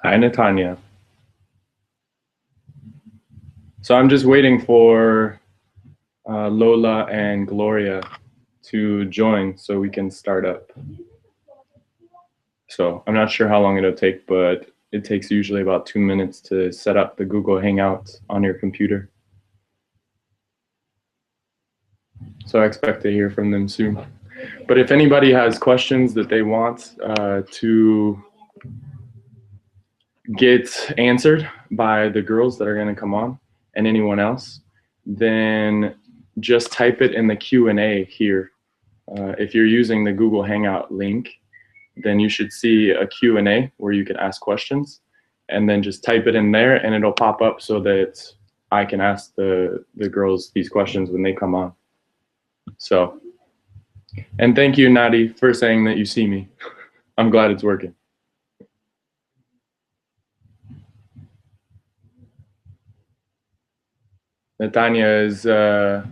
Hi, Natanya. So I'm just waiting for Lola and Gloria to join so we can start up. So I'm not sure how long it'll take, but it takes usually about 2 minutes to set up the Google Hangout on your computer. So I expect to hear from them soon. But if anybody has questions that they want to get answered by the girls that are going to come on and anyone else, then just type it in the Q&A here. If you're using the Google Hangout link, then you should see a Q&A where you can ask questions, and then just type it in there and it'll pop up so that I can ask the girls these questions when they come on. So, and thank you, Nadi, for saying that you see me. I'm glad it's working. Natanya is a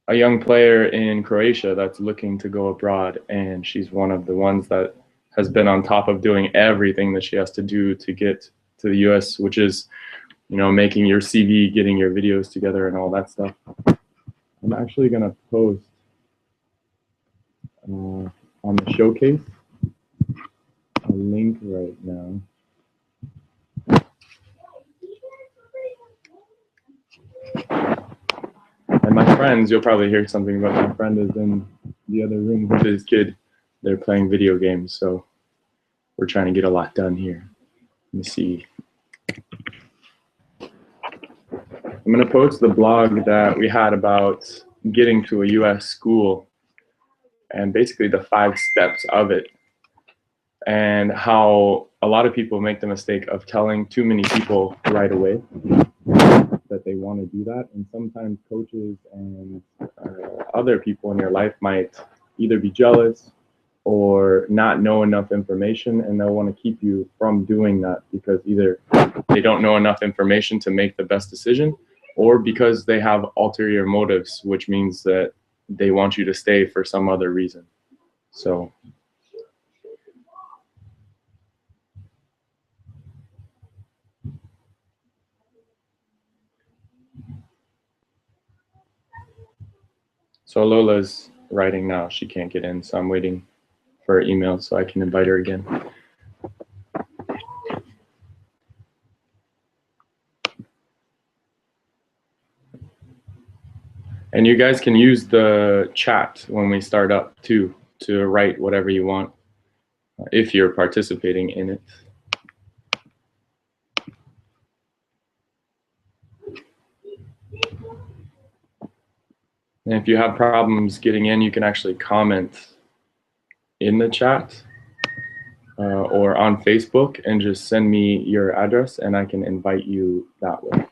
young player in Croatia that's looking to go abroad, and she's one of the ones that has been on top of doing everything that she has to do to get to the US, which is, you know, making your CV, getting your videos together and all that stuff. I'm actually gonna post on the showcase a link right now. And my friends, you'll probably hear something about my friend is in the other room with his kid. They're playing video games, so we're trying to get a lot done here. Let me see. I'm going to post the blog that we had about getting to a US school and basically the 5 steps of it, and how a lot of people make the mistake of telling too many people right away that they want to do that. And sometimes coaches and other people in your life might either be jealous or not know enough information, and they'll want to keep you from doing that because either they don't know enough information to make the best decision, or because they have ulterior motives, which means that they want you to stay for some other reason. So So Lola's writing now. She can't get in, so I'm waiting for her email so I can invite her again. And you guys can use the chat when we start up too to write whatever you want if you're participating in it. And if you have problems getting in, you can actually comment in the chat or on Facebook and just send me your address and I can invite you that way.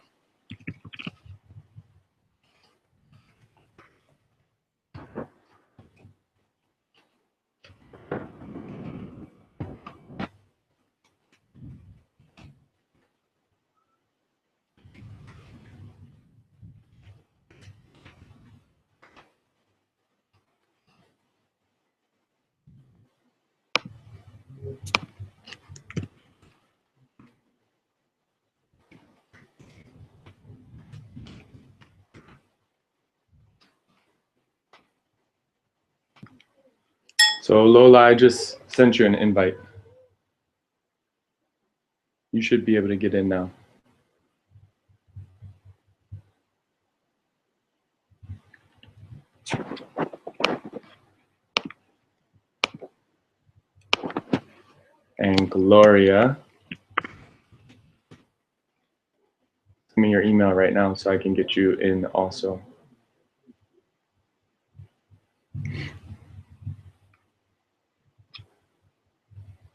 So Lola, I just sent you an invite. You should be able to get in now. And Gloria, send me your email right now so I can get you in also.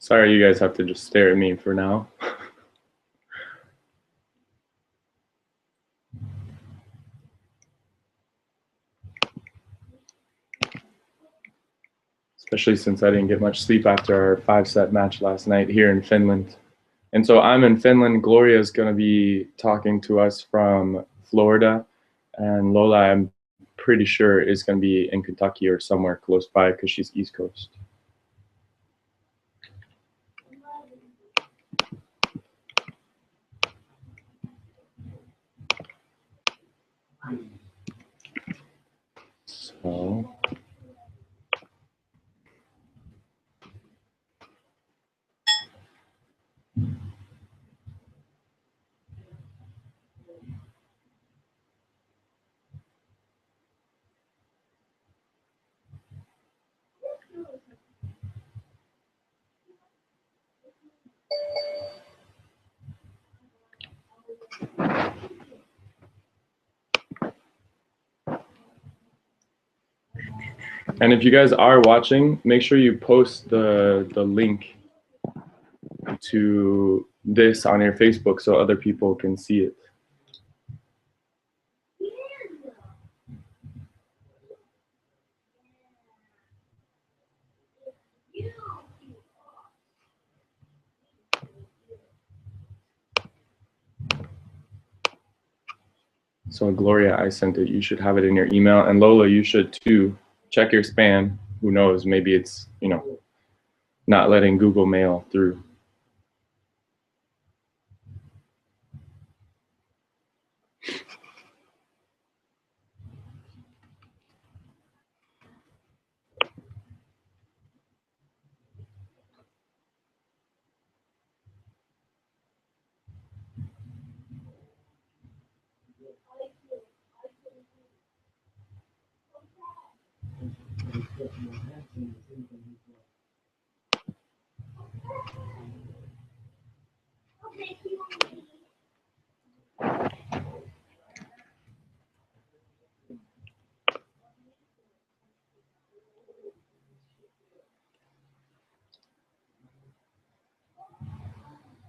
Sorry, you guys have to just stare at me for now. Especially since I didn't get much sleep after our 5-set match last night here in Finland. And so I'm in Finland. Gloria is going to be talking to us from Florida. And Lola, I'm pretty sure, is going to be in Kentucky or somewhere close by because she's East Coast. So and if you guys are watching, make sure you post the link to this on your Facebook so other people can see it. So Gloria, I sent it. You should have it in your email. And Lola, you should too. Check your spam. Who knows? Maybe it's, not letting Google Mail through.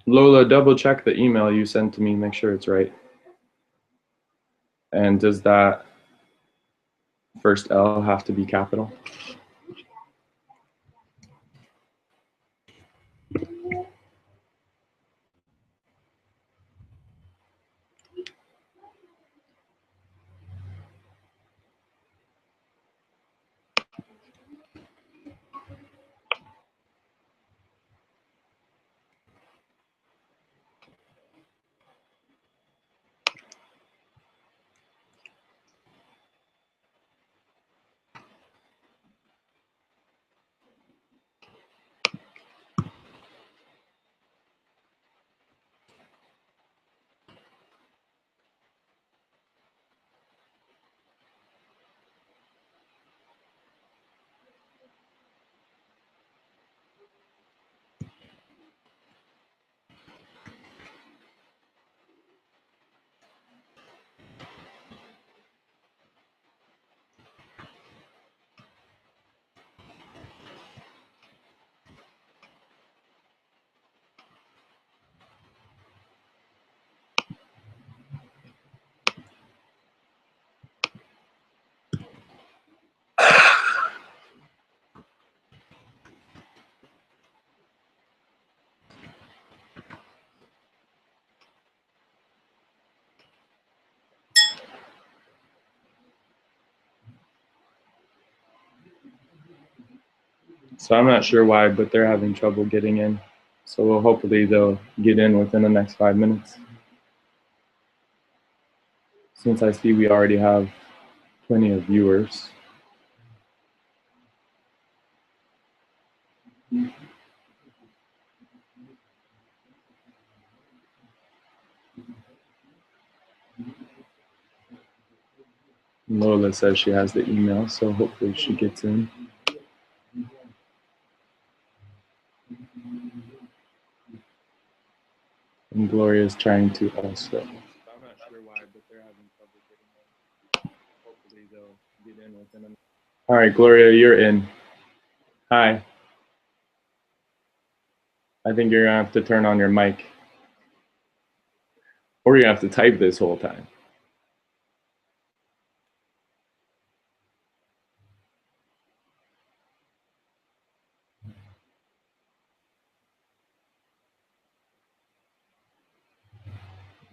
Lola, double check the email you sent to me. Make sure it's right. And does that first L have to be capital? So I'm not sure why, but they're having trouble getting in. So hopefully they'll get in within the next 5 minutes. Since I see we already have plenty of viewers. Lola says she has the email, so hopefully she gets in. And Gloria is trying to also. I'm not sure why, but they're having trouble getting in. Hopefully they'll get in within a... All right, Gloria, you're in. Hi. I think you're gonna have to turn on your mic. Or you have to type this whole time.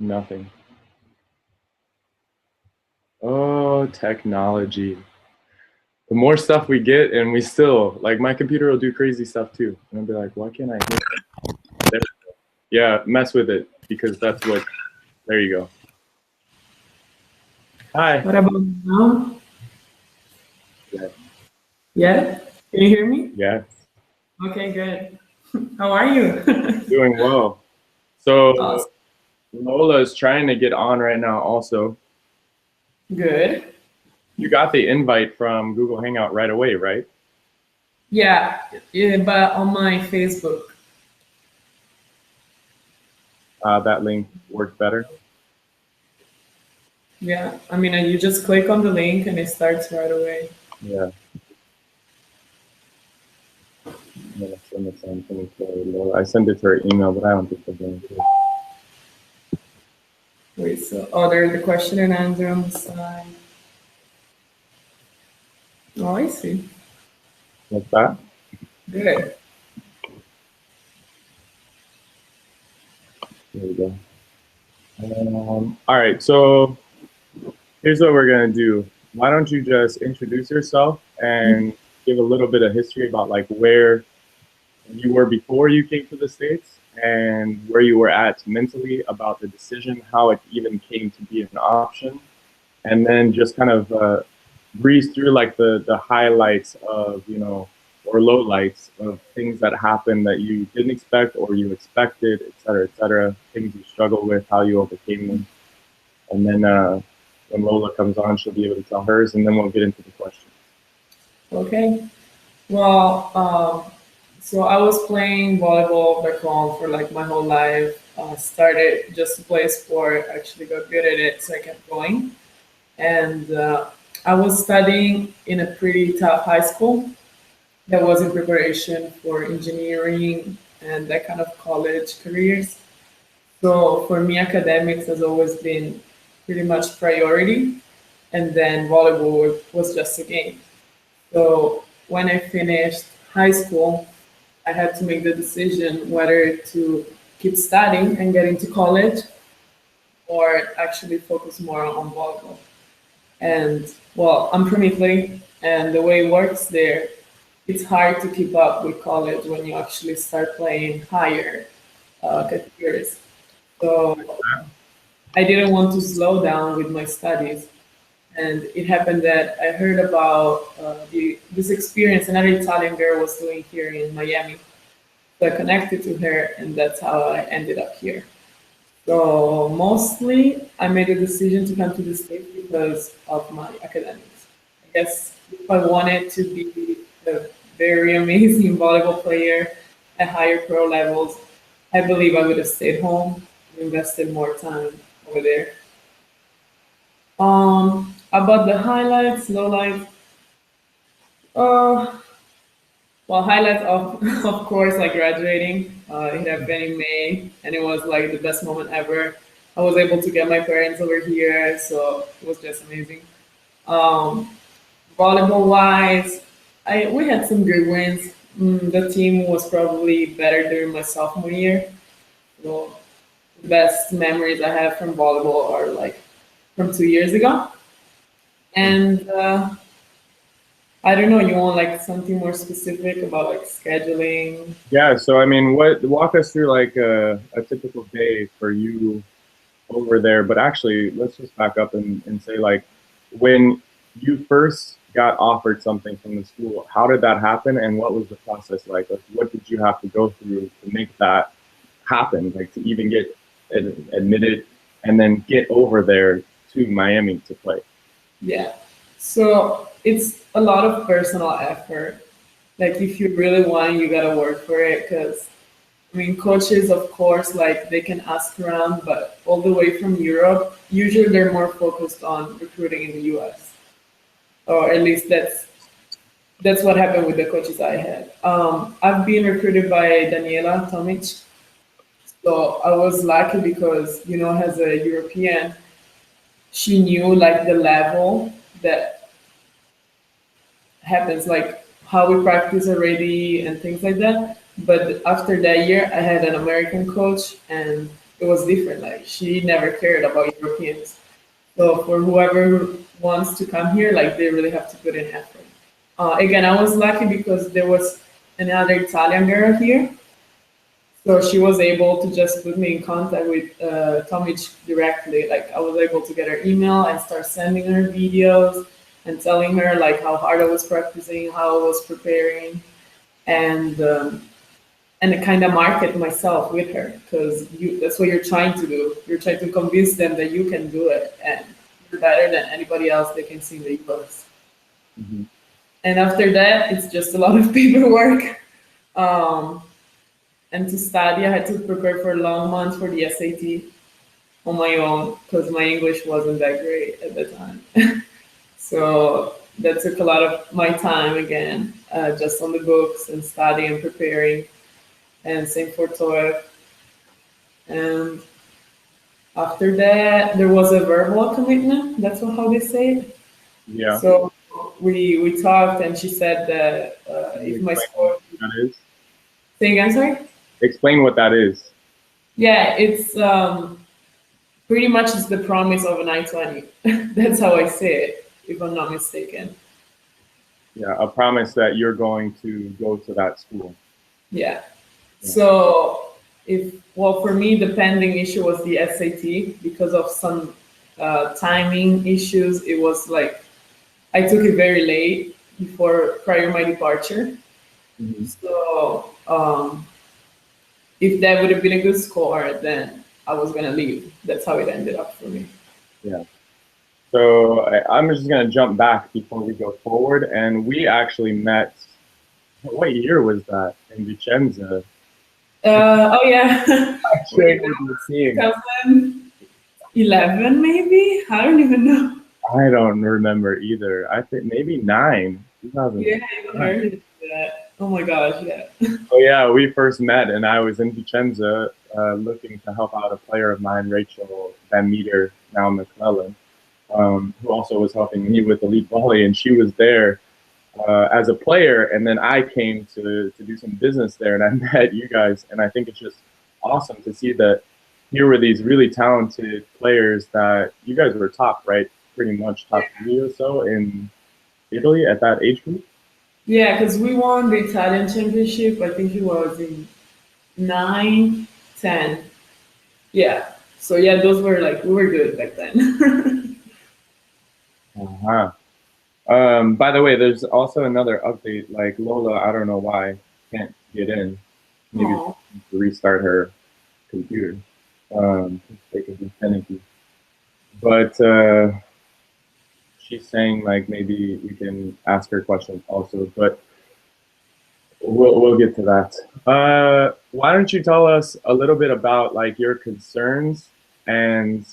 Nothing. Oh, technology. The more stuff we get, and we still, like, my computer will do crazy stuff too. And I'll be like, why can't I hear it? There we go. Yeah, mess with it, because that's what, there you go. Hi. What about now? Yeah. Yeah? Can you hear me? Yes. Okay, good. How are you? Doing well. So Awesome. Lola is trying to get on right now also. Good. You got the invite from Google Hangout right away, right? Yeah, but on my Facebook. That link worked better. Yeah, I mean, you just click on the link and it starts right away. Yeah. I'm gonna send the same thing to Lola. I sent it to her email, but I don't think they're going to. Wait, so, oh, there's the question and answer on the side. Oh, I see. Like that? Good. There we go. All right, so here's what we're gonna do. Why don't you just introduce yourself and give a little bit of history about like where you were before you came to the States and where you were at mentally about the decision, how it even came to be an option, and then just kind of breeze through like the highlights of, you know, or lowlights of things that happened that you didn't expect or you expected, et cetera, things you struggled with, how you overcame them. And then when Lola comes on, she'll be able to tell hers, and then we'll get into the questions. Okay. Well, so I was playing volleyball back home for like my whole life. Started just to play sport, actually got good at it, so I kept going. And I was studying in a pretty tough high school that was in preparation for engineering and that kind of college careers. So for me, academics has always been pretty much priority, and then volleyball was just a game. So when I finished high school, I had to make the decision whether to keep studying and get into college or actually focus more on volleyball. And well, I'm from Italy, and the way it works there, it's hard to keep up with college when you actually start playing higher categories. So I didn't want to slow down with my studies. And it happened that I heard about this experience another Italian girl was doing here in Miami. So I connected to her, and that's how I ended up here. So mostly, I made a decision to come to the States because of my academics. I guess if I wanted to be a very amazing volleyball player at higher pro levels, I believe I would have stayed home and invested more time over there. About the highlights, lowlights. Uh, well, highlights of of course like graduating. It happened in May, and it was like the best moment ever. I was able to get my parents over here, so it was just amazing. Um, Volleyball wise, I we had some good wins. The team was probably better during my sophomore year. So the best memories I have from volleyball are like from 2 years ago. And I don't know, you want like something more specific about like scheduling? Yeah, so I mean, walk us through like a typical day for you over there. But actually, let's just back up and say like when you first got offered something from the school, how did that happen and what was the process like? Like what did you have to go through to make that happen? Like to even get admitted and then get over there to Miami to play? Yeah. So it's a lot of personal effort. Like if you really want, you gotta work for it. Because I mean, coaches, of course, like they can ask around, but all the way from Europe, usually they're more focused on recruiting in the U.S. Or at least that's what happened with the coaches I had. I've been recruited by Daniela Tomic, so I was lucky because as a European, she knew like the level that happens, like how we practice already and things like that. But after that year, I had an American coach, and it was different. Like she never cared about Europeans. So for whoever wants to come here, like they really have to put in effort. Again, I was lucky because there was another Italian girl here, so she was able to just put me in contact with Tomic directly. Like I was able to get her email and start sending her videos and telling her like how hard I was practicing, how I was preparing, and and kind of market myself with her because that's what you're trying to do. You're trying to convince them that you can do it and you're better than anybody else they can see in the US. Mm-hmm. And after that, it's just a lot of paperwork. Um, and to study, I had to prepare for a long month for the SAT on my own because my English wasn't that great at the time. So that took a lot of my time again, just on the books and studying and preparing. And same for TOEIC. And after that, there was a verbal commitment. That's how they say it. Yeah. So we talked, and she said that if my score. That is. Say again, sorry? Explain what that is. Yeah, it's pretty much is the promise of an I-20. That's how I say it, if I'm not mistaken. Yeah, a promise that you're going to go to that school. Yeah. So for me, the pending issue was the SAT because of some timing issues. It was like I took it very late prior my departure. Mm-hmm. So if that would have been a good score, then I was gonna leave. That's how it ended up for me. Yeah. So I'm just gonna jump back before we go forward, and we actually met. What year was that in Vicenza? Oh yeah. 2011 maybe? I don't even know. I don't remember either. I think maybe 9. 2000. Yeah, I even heard of that. Oh my gosh, yeah. Oh yeah, we first met, and I was in Vicenza looking to help out a player of mine, Rachel Van Meter, now McClellan, who also was helping me with elite volley, and she was there as a player, and then I came to do some business there, and I met you guys, and I think it's just awesome to see that here were these really talented players that you guys were top, right? Pretty much top 3 or so in Italy at that age group. Yeah, because we won the Italian championship. I think it was in 9, 10. Yeah. So yeah, those were we were good back then. Uh-huh. By the way, there's also another update. Like Lola, I don't know why can't get in. Maybe to restart her computer. They can be finicky. But she's saying like maybe we can ask her questions also. But we'll get to that. Why don't you tell us a little bit about like your concerns and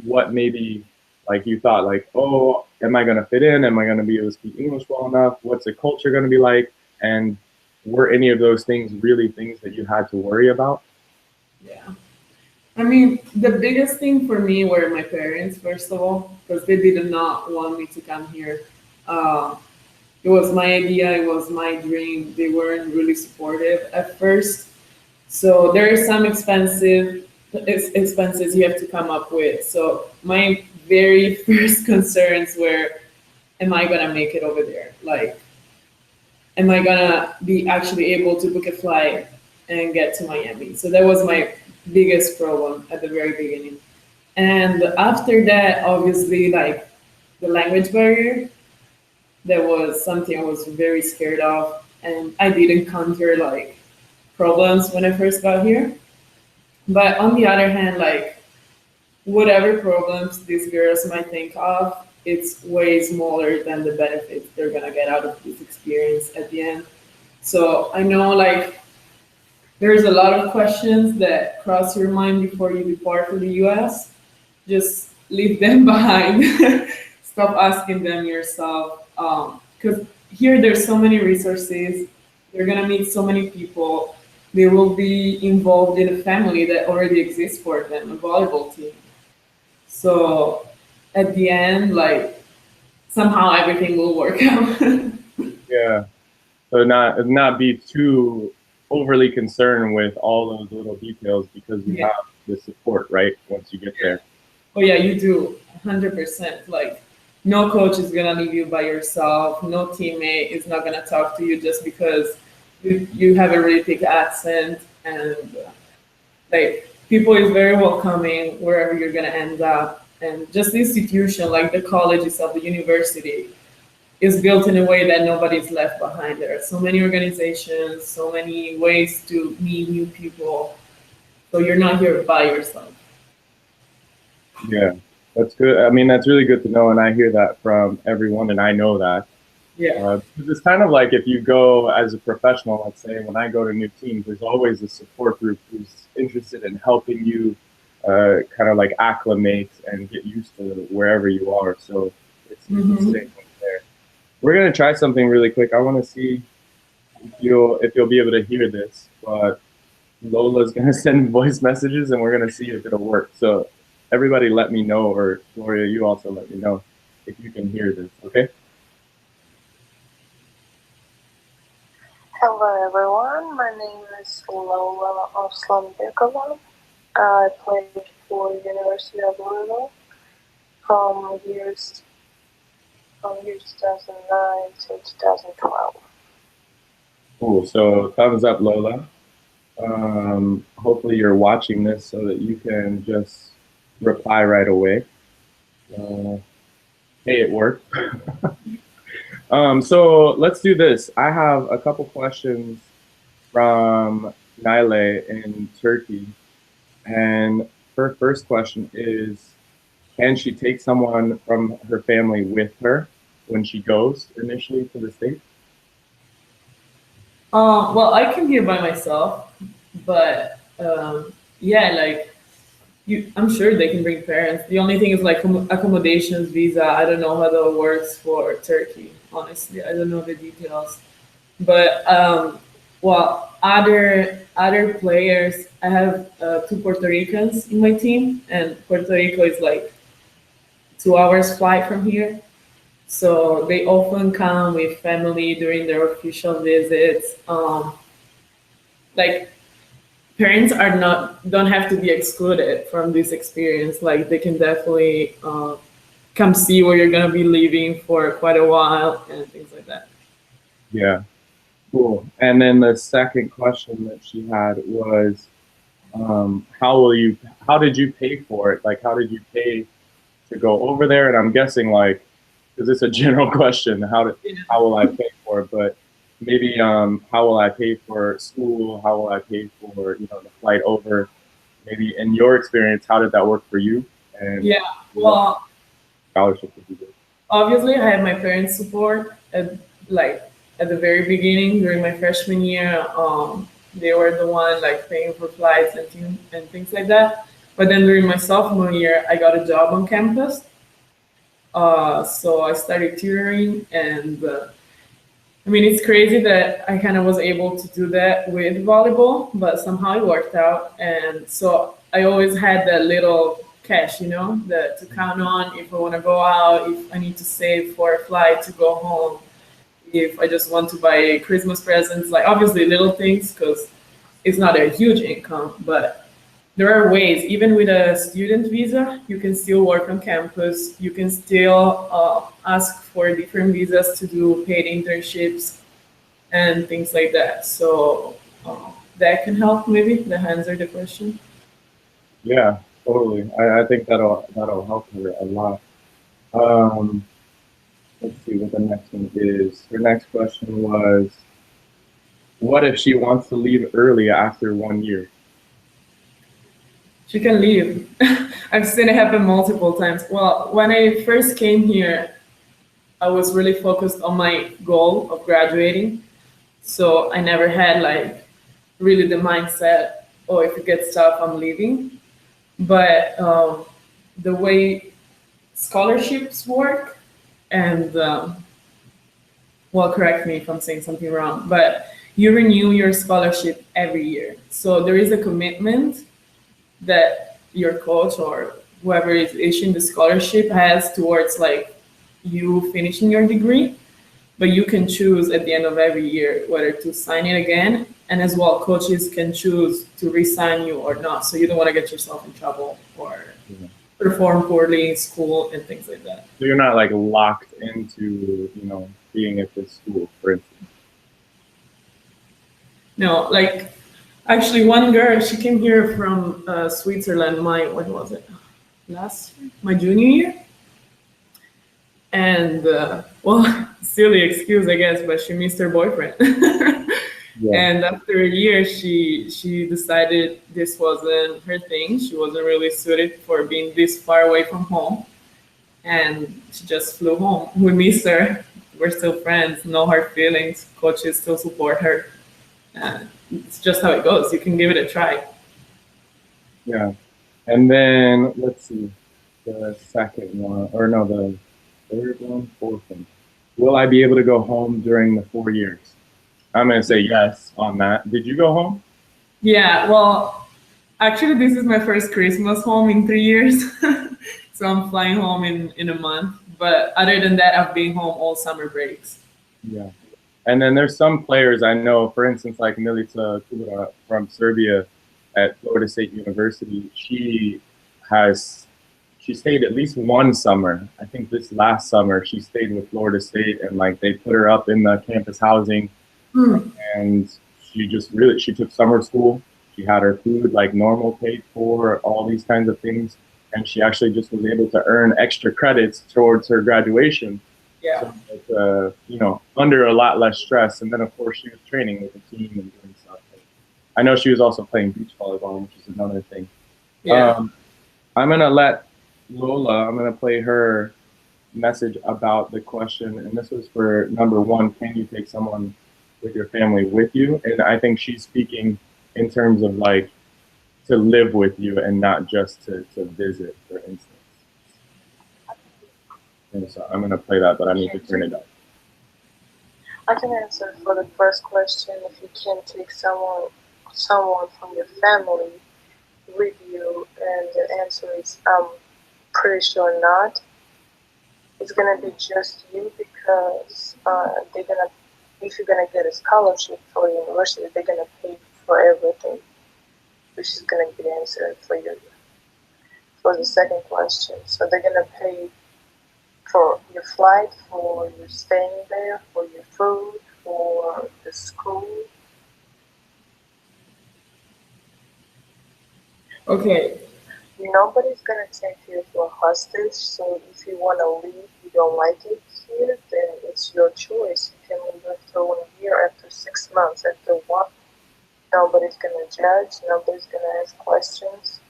what maybe like you thought like, oh, am I going to fit in? Am I going to be able to speak English well enough? What's the culture going to be like? And were any of those things really things that you had to worry about? Yeah. I mean, the biggest thing for me were my parents, first of all, because they did not want me to come here. It was my idea, it was my dream. They weren't really supportive at first. So there are some expenses you have to come up with. So my very first concerns were am I gonna make it over there? Like, am I gonna be actually able to book a flight and get to Miami? So that was my biggest problem at the very beginning. And after that, obviously, like the language barrier, that was something I was very scared of. And I did encounter like problems when I first got here. But on the other hand, like whatever problems these girls might think of, it's way smaller than the benefits they're gonna get out of this experience at the end. So I know like there's a lot of questions that cross your mind before you depart for the US. Just leave them behind. Stop asking them yourself. Because here there's so many resources. You're gonna meet so many people. They will be involved in a family that already exists for them, a volleyball team. So at the end, like somehow everything will work out. Yeah. So not be too overly concerned with all those little details because you Yeah. have the support, right? Once you get there. Oh yeah, you do 100%. Like no coach is gonna leave you by yourself. No teammate is not gonna talk to you just because you have a really thick accent. And like people is very welcoming wherever you're gonna end up. And just the institution, like the college itself, the university, is built in a way that nobody's left behind. There are so many organizations, so many ways to meet new people. So you're not here by yourself. Yeah, that's good. I mean, that's really good to know, and I hear that from everyone, and I know that. Yeah. It's kind of like if you go as a professional, let's say, when I go to new teams, there's always a support group who's interested in helping you kind of like acclimate and get used to wherever you are. So it's the Mhm. same thing there. We're gonna try something really quick. I want to see if you'll be able to hear this, but Lola's gonna send voice messages, and we're gonna see if it'll work. So everybody, let me know, or Gloria, you also let me know if you can hear this. Okay. Hello everyone, my name is Lola Arslanbekova. I played for University of Louisville from years 2009 to 2012. Cool. So thumbs up, Lola. Hopefully you're watching this so that you can just reply right away. Hey, it worked. So let's do this. I have a couple questions from Naile in Turkey. And her first question is, can she take someone from her family with her when she goes initially to the States? Well, I came here by myself, but yeah, like I'm sure they can bring parents. The only thing is like accommodations, visa. I don't know how that works for Turkey. Honestly, I don't know the details. But well, other players. I have two Puerto Ricans in my team, and Puerto Rico is like 2 hours flight from here. So they often come with family during their official visits. Like parents are not don't have to be excluded from this experience. Like they can definitely come see where you're gonna be living for quite a while and things like that. Yeah, cool. And then the second question that she had was, how did you pay for it? Like, how did you pay to go over there? And I'm guessing like, because it's a general question, how will I pay for it? But maybe how will I pay for school? How will I pay for the flight over? Maybe in your experience, how did that work for you? And Yeah, well, scholarship did you do? obviously I had my parents' support at the very beginning during my freshman year. They were the one like paying for flights and things like that. But then during my sophomore year, I got a job on campus. So I started tutoring, and I mean, it's crazy that I kind of was able to do that with volleyball, but somehow it worked out. And so I always had that little cash, that to count on if I want to go out, if I need to save for a flight to go home, if I just want to buy Christmas presents, like obviously little things because it's not a huge income, but there are ways, even with a student visa, you can still work on campus. You can still ask for different visas to do paid internships and things like that. So that can help maybe, that answer the question. Yeah, totally. I think that'll help her a lot. Um, let's see what the next one is. Her next question was, what if she wants to leave early after 1 year? She can leave. I've seen it happen multiple times. Well, when I first came here, I was really focused on my goal of graduating. So I never had like really the mindset, oh, if it gets tough, I'm leaving. But the way scholarships work, and well, correct me if I'm saying something wrong, but you renew your scholarship every year. So there is a commitment that your coach or whoever is issuing the scholarship has towards like you finishing your degree, but you can choose at the end of every year whether to sign it again, and as well coaches can choose to re-sign you or not, so you don't want to get yourself in trouble or perform poorly in school and things like that. So you're not like locked into, being at this school, for instance. No, like actually one girl, she came here from Switzerland, when was it? Last year? My junior year? And well, silly excuse, I guess, but she missed her boyfriend. Yeah. And after a year, she decided this wasn't her thing. She wasn't really suited for being this far away from home. And she just flew home. We miss her. We're still friends, no hard feelings. Coaches still support her. It's just how it goes. You can give it a try. Yeah. And then let's see, the second one, or no, the third one, fourth one. Will I be able to go home during the 4 years? I'm going to say yes on that. Did you go home? Yeah, well, actually, this is my first Christmas home in 3 years. So I'm flying home in a month. But other than that, I've been home all summer breaks. Yeah. And then there's some players I know, for instance, like Milica Kura from Serbia at Florida State University. She stayed at least one summer. I think this last summer she stayed with Florida State, and like they put her up in the campus housing. And she took summer school. She had her food like normal, paid for, all these kinds of things. And she actually just was able to earn extra credits towards her graduation. Yeah. So it's, under a lot less stress. And then of course she was training with the team and doing stuff. I know she was also playing beach volleyball, which is another thing. Yeah. I'm gonna let Lola, I'm gonna play her message about the question. And this was for number one, can you take someone with your family with you? And I think she's speaking in terms of like to live with you and not just to visit, for instance. And so I'm gonna play that, but I need to turn it up. I can answer for the first question. If you can take someone from your family with you, and the answer is I'm pretty sure not. It's gonna be just you, because if you're gonna get a scholarship for university, they're gonna pay for everything, which is gonna be the answer for you. For the second question, so they're gonna pay for your flight, for your staying there, for your food, for the school. Okay. Nobody's gonna take you for a hostage, so if you wanna leave, you don't like it here, then it's your choice. You can leave after 1 year, after 6 months, after what? Nobody's gonna judge, nobody's gonna ask questions.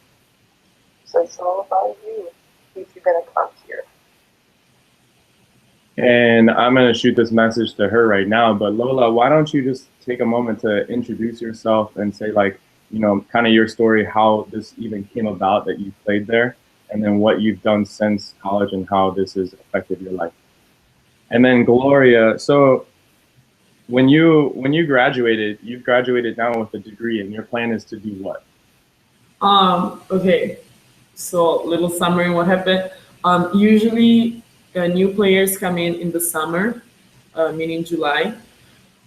So it's all about you, if you're gonna come here. And I'm gonna shoot this message to her right now, but Lola, why don't you just take a moment to introduce yourself and say like, kind of your story, how this even came about that you played there, and then what you've done since college and how this has affected your life. And then Gloria, so when you graduated, you've graduated now with a degree, and your plan is to do what? Okay, so little summary what happened. Usually new players come in the summer, meaning July.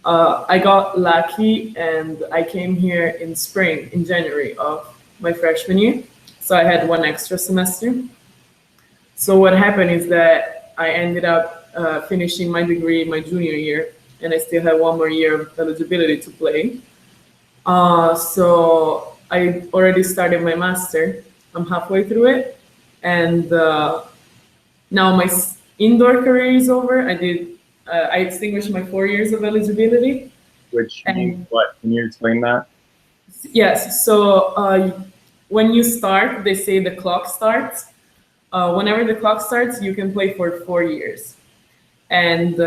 I got lucky and I came here in spring, in January of my freshman year. So I had one extra semester. So what happened is that I ended up finishing my degree my junior year, and I still had one more year of eligibility to play. So I already started my master. I'm halfway through it, and now my indoor career is over. I extinguished my 4 years of eligibility. Which means what? Can you explain that? Yes. So when you start, they say the clock starts. Whenever the clock starts, you can play for 4 years. And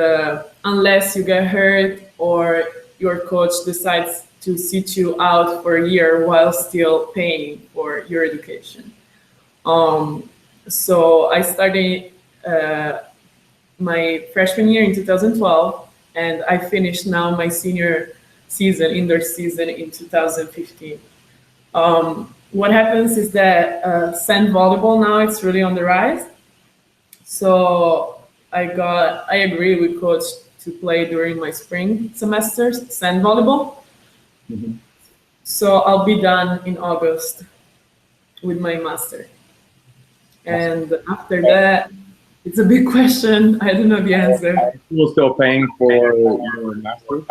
unless you get hurt or your coach decides to sit you out for a year while still paying for your education. So I started my freshman year in 2012, and I finished now my senior season, indoor season, in 2015. What happens is that sand volleyball now it's really on the rise. So I agree with coach to play during my spring semesters sand volleyball. Mm-hmm. So I'll be done in August with my master. And after that, it's a big question. I don't know the answer. Are you still paying for your master's?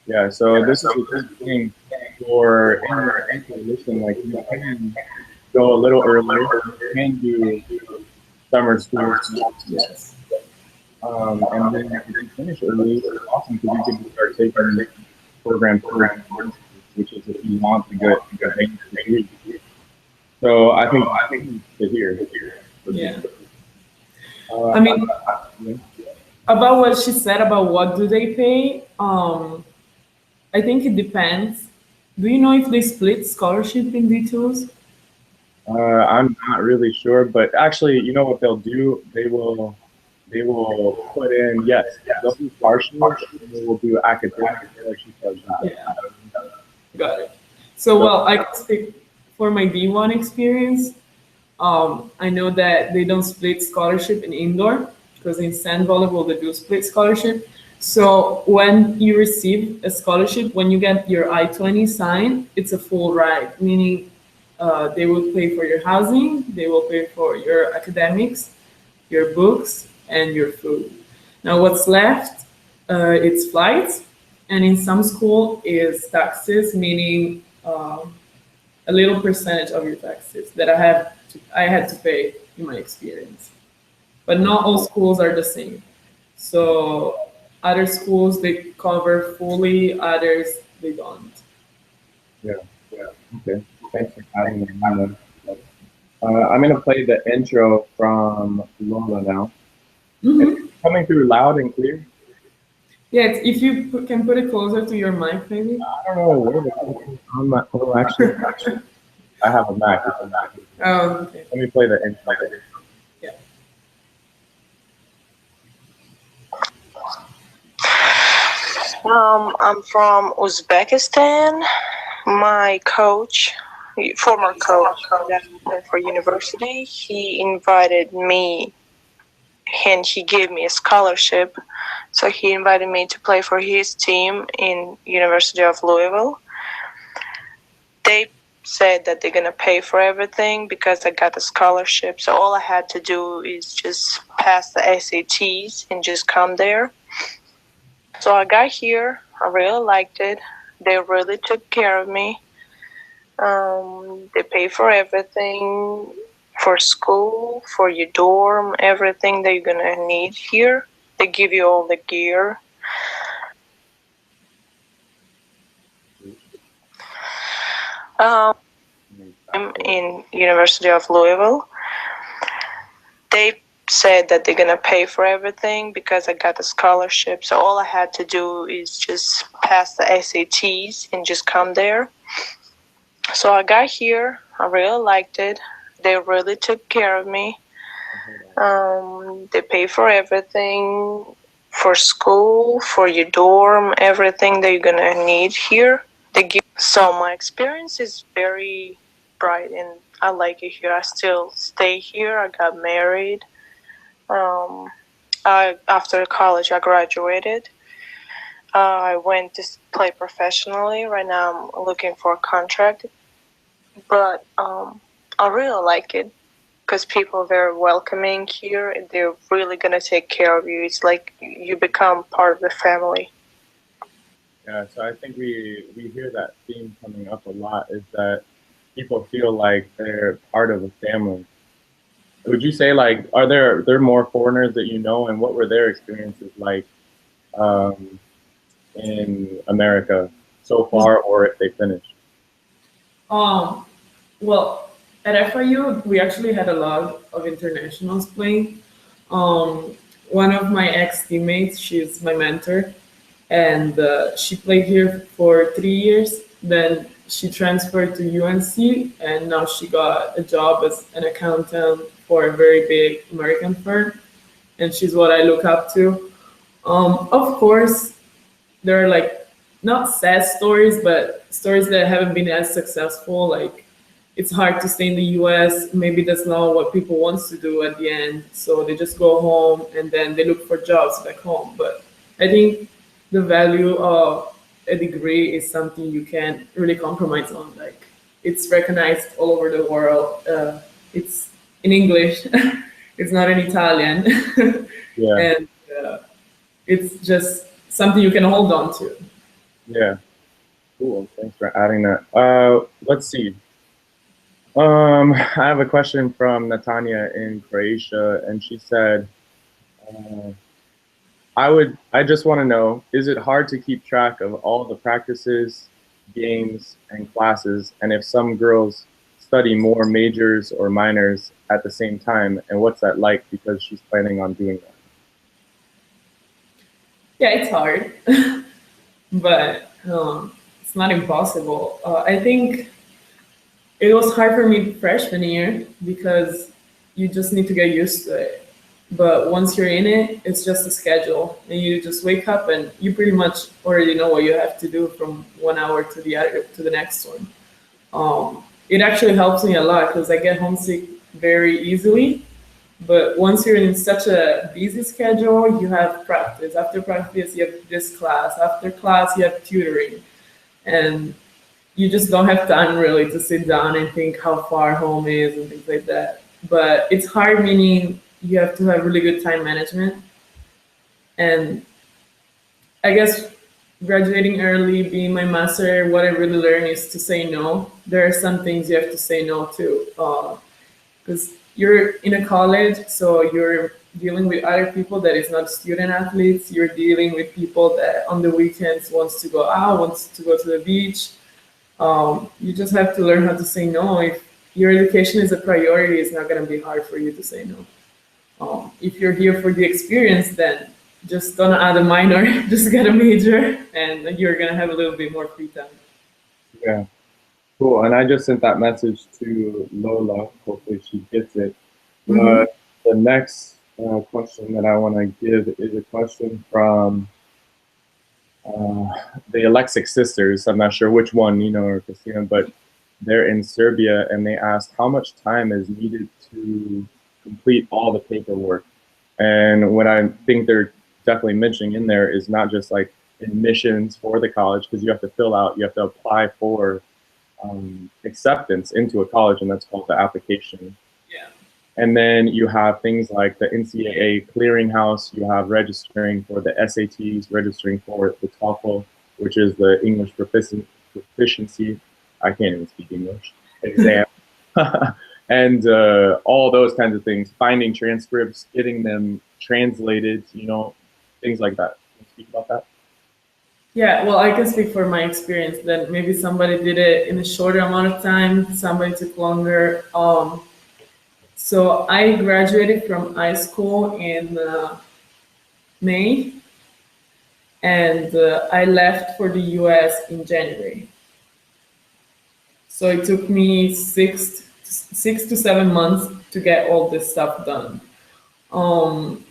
Yeah, so this is a good thing for anyone to listen. Like, you can go a little earlier. You can do summer school. Yes. And then if you finish early, it's awesome because you can start taking program, which is if you want to get a degree. So I think to hear. Yeah. I mean, about what she said about what do they pay, I think it depends. Do you know if they split scholarship in D2s? I'm not really sure, but actually, you know what they'll do? They will put in, yes, they'll do partial, and they will do academic scholarship as well. Yeah. Got it. So, well, I can speak for my D1 experience. I know that they don't split scholarship in indoor, because in sand volleyball they do split scholarship. So when you receive a scholarship, when you get your I-20 signed, it's a full ride, meaning they will pay for your housing, they will pay for your academics, your books, and your food. Now what's left, it's flights, and in some school is taxes, meaning a little percentage of your taxes that I had to pay in my experience. But not all schools are the same. So other schools they cover fully, others they don't. Yeah. Okay. Thanks for adding that. I'm gonna play the intro from Lola now. Mm-hmm. Coming through loud and clear. Yeah, if you can put it closer to your mic, maybe. I don't know where the oh, actually, I have a Mac. It's a Mac. Oh, okay. Let me play the intro. Yeah. I'm from Uzbekistan. My coach, former coach for university, he invited me and he gave me a scholarship. So he invited me to play for his team in University of Louisville. They said that they're gonna pay for everything because I got a scholarship. So all I had to do is just pass the SATs and just come there. So I got here. I really liked it. They really took care of me. They pay for everything, for school, for your dorm, everything that you're gonna need here. They give you all the gear. In University of Louisville, they said that they're gonna pay for everything because I got a scholarship. So all I had to do is just pass the SATs and just come there. So I got here. I really liked it. They really took care of me. They pay for everything, for school, for your dorm, everything that you're gonna need here. So my experience is very bright and I like it here. I still stay here. I got married. After college, I graduated. I went to play professionally. Right now, I'm looking for a contract, but I really like it because people are very welcoming here. And they're really gonna take care of you. It's like you become part of the family. Yeah, so I think we hear that theme coming up a lot is that people feel like they're part of a family. Would you say like are there more foreigners that you know, and what were their experiences like um, in America so far, or if they finished? Um, well, at FIU, we actually had a lot of internationals playing. Um, One of my ex teammates, she's my mentor, and she played here for 3 years. Then she transferred to UNC, and now she got a job as an accountant for a very big American firm, and she's what I look up to. Of course, there are like not sad stories, but stories that haven't been as successful. Like it's hard to stay in the US. Maybe that's not what people wants to do at the end. So they just go home and then they look for jobs back home. But I think the value of a degree is something you can't really compromise on. Like it's recognized all over the world. It's in English. It's not in Italian. Yeah, And it's just something you can hold on to. yeah, cool. Thanks for adding that. Let's see. I have a question from Natanya in Croatia, and she said, uh, I just want to know, is it hard to keep track of all the practices, games, and classes, and if some girls study more majors or minors at the same time, and what's that like because she's planning on doing that? Yeah, it's hard, but it's not impossible. I think it was hard for me freshman year because you just need to get used to it. But once you're in it, it's just a schedule, and you just wake up and you pretty much already know what you have to do from 1 hour to the other to the next one. It actually helps me a lot because I get homesick very easily. But once you're in such a busy schedule, you have practice. After practice, you have this class. After class, you have tutoring, and you just don't have time really to sit down and think how far home is and things like that. But it's hard, meaning you have to have really good time management. And I guess graduating early, being my master, what I really learned is to say no. There are some things you have to say no to because you're in a college, so you're dealing with other people that is not student athletes. You're dealing with people that on the weekends wants to go out, wants to go to the beach. You just have to learn how to say no. If your education is a priority, it's not going to be hard for you to say no. If you're here for the experience, then just don't add a minor, just get a major, and you're going to have a little bit more free time. Yeah, cool. And I just sent that message to Lola. Hopefully she gets it. Mhm. The next question that I want to give is a question from the Alexic sisters. I'm not sure which one, or Christina, but they're in Serbia, and they asked how much time is needed to complete all the paperwork. And what I think they're definitely mentioning in there is not just like admissions for the college, because you have to apply for acceptance into a college, and that's called the application. Yeah. And then you have things like the NCAA clearinghouse, you have registering for the SATs, registering for the TOEFL, which is the English proficiency, I can't even speak English, exam. And all those kinds of things, finding transcripts, getting them translated, things like that. Can you speak about that? Yeah, well, I can speak for my experience. Then maybe somebody did it in a shorter amount of time, somebody took longer. So I graduated from high school in May, and I left for the US in January. So it took me 6 to 7 months to get all this stuff done. Um,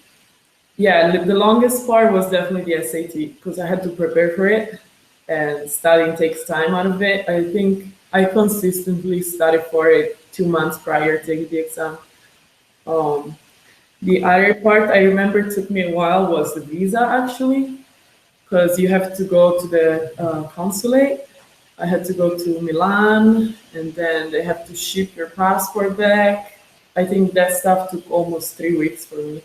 yeah, the longest part was definitely the SAT because I had to prepare for it, and studying takes time out of it. I think I consistently studied for it 2 months prior to taking the exam. The other part I remember took me a while was the visa actually, because you have to go to the consulate. I had to go to Milan, and then they have to ship your passport back. I think that stuff took almost 3 weeks for me.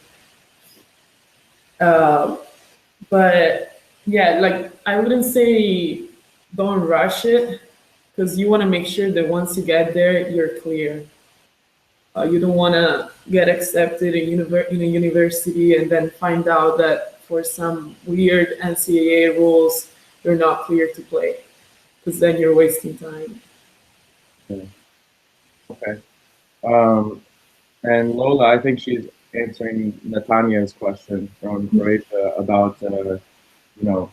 But yeah, like I wouldn't say don't rush it, because you want to make sure that once you get there, you're clear. You don't want to get accepted in a university and then find out that for some weird NCAA rules, you're not clear to play, because then you're wasting time. Okay. And Lola, I think she's answering Natania's question from Croatia about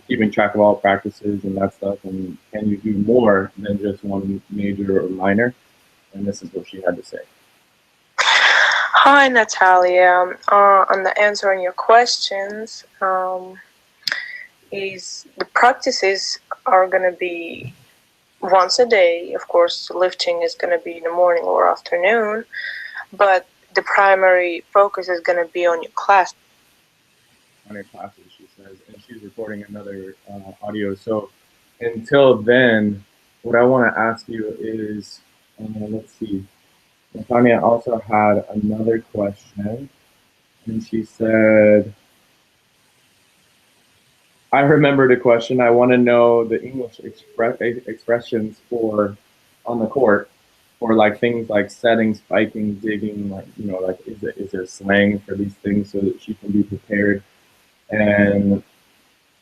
keeping track of all practices and that stuff, and can you do more than just one major or minor? And this is what she had to say. Hi, Natalia. On the answering your questions, is the practices are going to be once a day. Of course, lifting is going to be in the morning or afternoon, but the primary focus is going to be on your class. On your classes, she says, and she's recording another audio. So until then, what I want to ask you is, let's see. Natania also had another question, and she said, I remembered a question. I want to know the English expressions for on the court for like things like setting, spiking, digging, like, is there slang for these things so that she can be prepared? And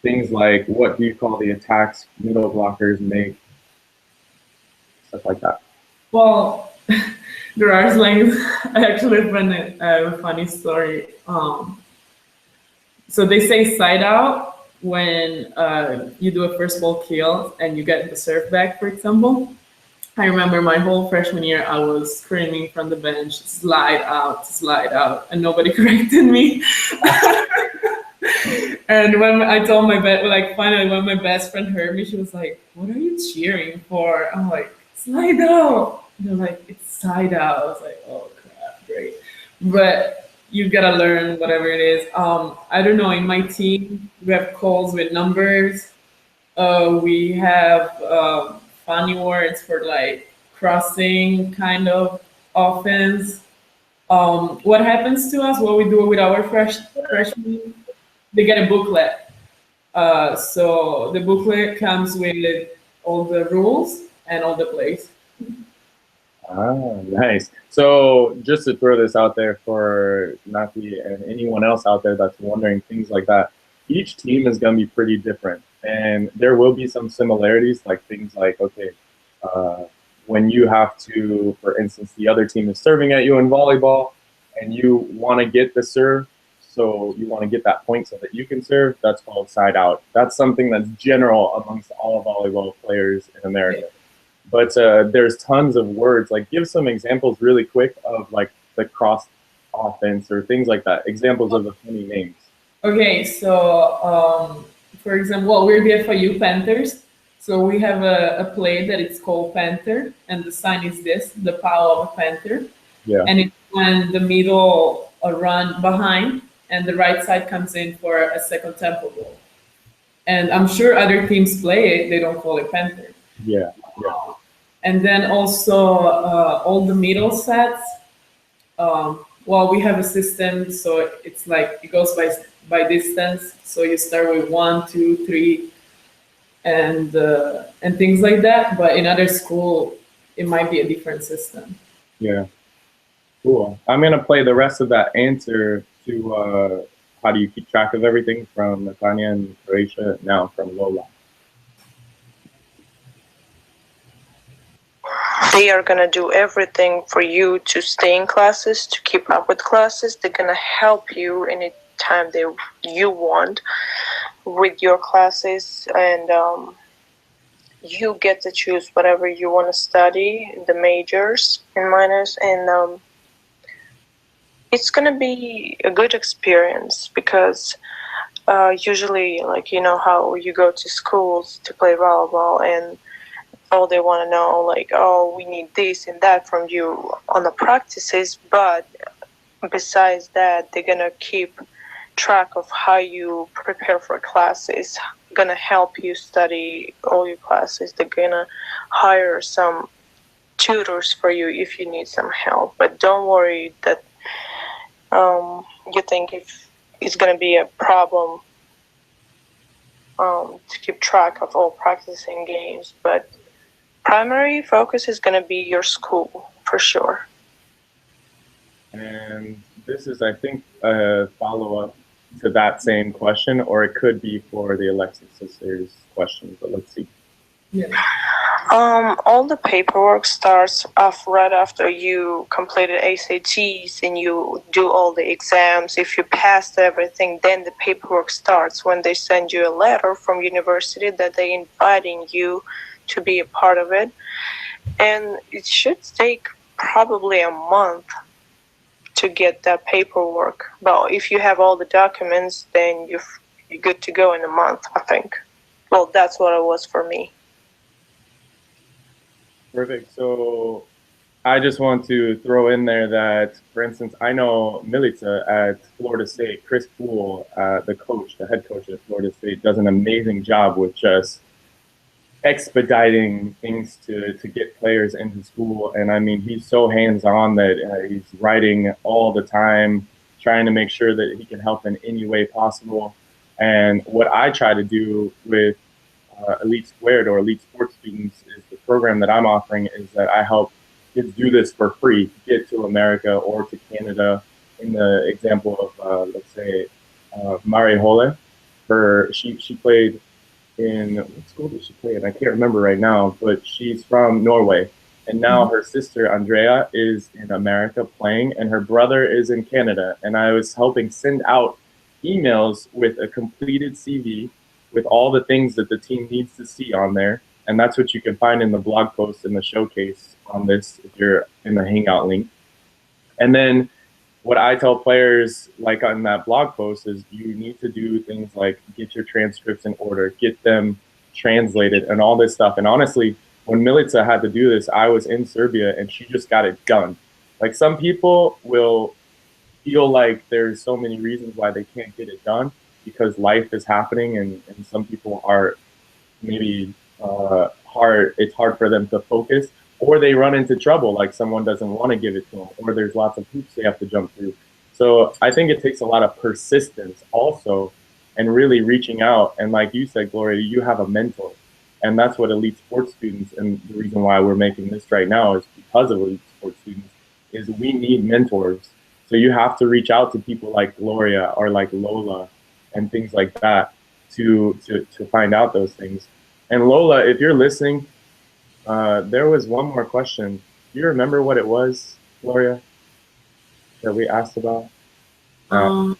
things like, what do you call the attacks middle blockers make? Stuff like that. Well, there are slangs. I actually found a funny story. So they say side out when you do a first ball kill and you get the serve back, for example. I remember my whole freshman year, I was screaming from the bench, slide out, and nobody corrected me. And when I told finally when my best friend heard me, she was like, "What are you cheering for?" I'm like, "Slide out." And they're like, "It's side out." I was like, "Oh crap, great." But you gotta learn whatever it is. I don't know. In my team, we have calls with numbers. We have funny words for like crossing kind of offense. What happens to us? What we do with our freshmen? They get a booklet. So the booklet comes with all the rules and all the plays. Ah, nice. So just to throw this out there for Nati and anyone else out there that's wondering things like that, each team is going to be pretty different. And there will be some similarities, like things like, okay, when you have to, for instance, the other team is serving at you in volleyball and you want to get the serve, so you want to get that point so that you can serve, that's called side out. That's something that's general amongst all volleyball players in America. But there's tons of words. Like, give some examples really quick of like the cross offense or things like that. Examples of the funny names. Okay, so for example, we're the FIU Panthers. So we have a play that it's called Panther, and the sign is this, the power of a panther. Yeah. And it's when the middle run behind and the right side comes in for a second tempo goal. And I'm sure other teams play it, they don't call it Panther. Yeah. And then also all the middle sets. We have a system, so it's like it goes by distance. So you start with 1, 2, 3, and things like that. But in other school, it might be a different system. Yeah. Cool. I'm gonna play the rest of that answer to how do you keep track of everything from Natania and Croatia, now from Lola. They are going to do everything for you to stay in classes, to keep up with classes. They're going to help you any time you want with your classes, and you get to choose whatever you want to study, the majors and minors, and it's going to be a good experience because usually, like, you know how you go to schools to play volleyball and all they want to know, like, oh, we need this and that from you on the practices, but besides that, they're going to keep track of how you prepare for classes, gonna help you study all your classes. They're gonna hire some tutors for you if you need some help. But don't worry that you think if it's gonna be a problem to keep track of all practicing games. But primary focus is gonna be your school for sure. And this is, I think, a follow-up to that same question, or it could be for the Alexis sisters question, but let's see. Yeah. All the paperwork starts off right after you completed ACTs and you do all the exams. If you passed everything, then the paperwork starts when they send you a letter from university that they inviting you to be a part of it. And it should take probably a month to get that paperwork. But if you have all the documents, then you're good to go in a month, I think. Well, that's what it was for me. Perfect. So I just want to throw in there that, for instance, I know Milica at Florida State, Chris Poole, the coach, the head coach at Florida State, does an amazing job with just expediting things to get players into school. And I mean, he's so hands-on that he's writing all the time, trying to make sure that he can help in any way possible. And what I try to do with Elite Squared or Elite Sports students is the program that I'm offering is that I help kids do this for free to get to America or to Canada. In the example of, let's say, Mari Hole, she played in, what school did she play in? I can't remember right now, but she's from Norway. And now her sister, Andrea, is in America playing, and her brother is in Canada. And I was helping send out emails with a completed CV with all the things that the team needs to see on there. And that's what you can find in the blog post in the showcase on this if you're in the Hangout link. And then what I tell players, like on that blog post, is you need to do things like get your transcripts in order, get them translated and all this stuff. And honestly, when Milica had to do this, I was in Serbia and she just got it done. Like, some people will feel like there's so many reasons why they can't get it done because life is happening and some people are maybe it's hard for them to focus, or they run into trouble, like someone doesn't want to give it to them, or there's lots of hoops they have to jump through. So I think it takes a lot of persistence also, and really reaching out. And like you said, Gloria, you have a mentor. And that's what elite sports students, and the reason why we're making this right now is because of elite sports students, is we need mentors. So you have to reach out to people like Gloria or like Lola and things like that to find out those things. And Lola, if you're listening, there was one more question. Do you remember what it was, Gloria, that we asked about? We'll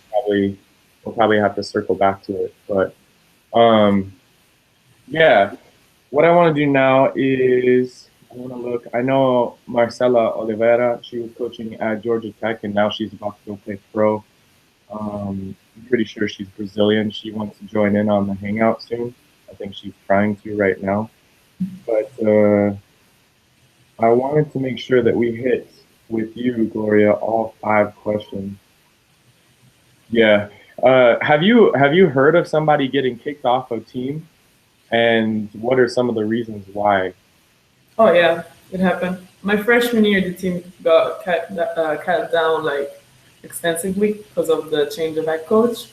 probably have to circle back to it. But yeah, what I want to do now is I want to look. I know Marcela Oliveira, she was coaching at Georgia Tech, and now she's about to go play pro. I'm pretty sure she's Brazilian. She wants to join in on the Hangout soon. I think she's trying to right now. But I wanted to make sure that we hit with you, Gloria, all 5 questions. Yeah. Have you heard of somebody getting kicked off a team? And what are some of the reasons why? Oh yeah, it happened. My freshman year, the team got cut down like extensively because of the change of head coach.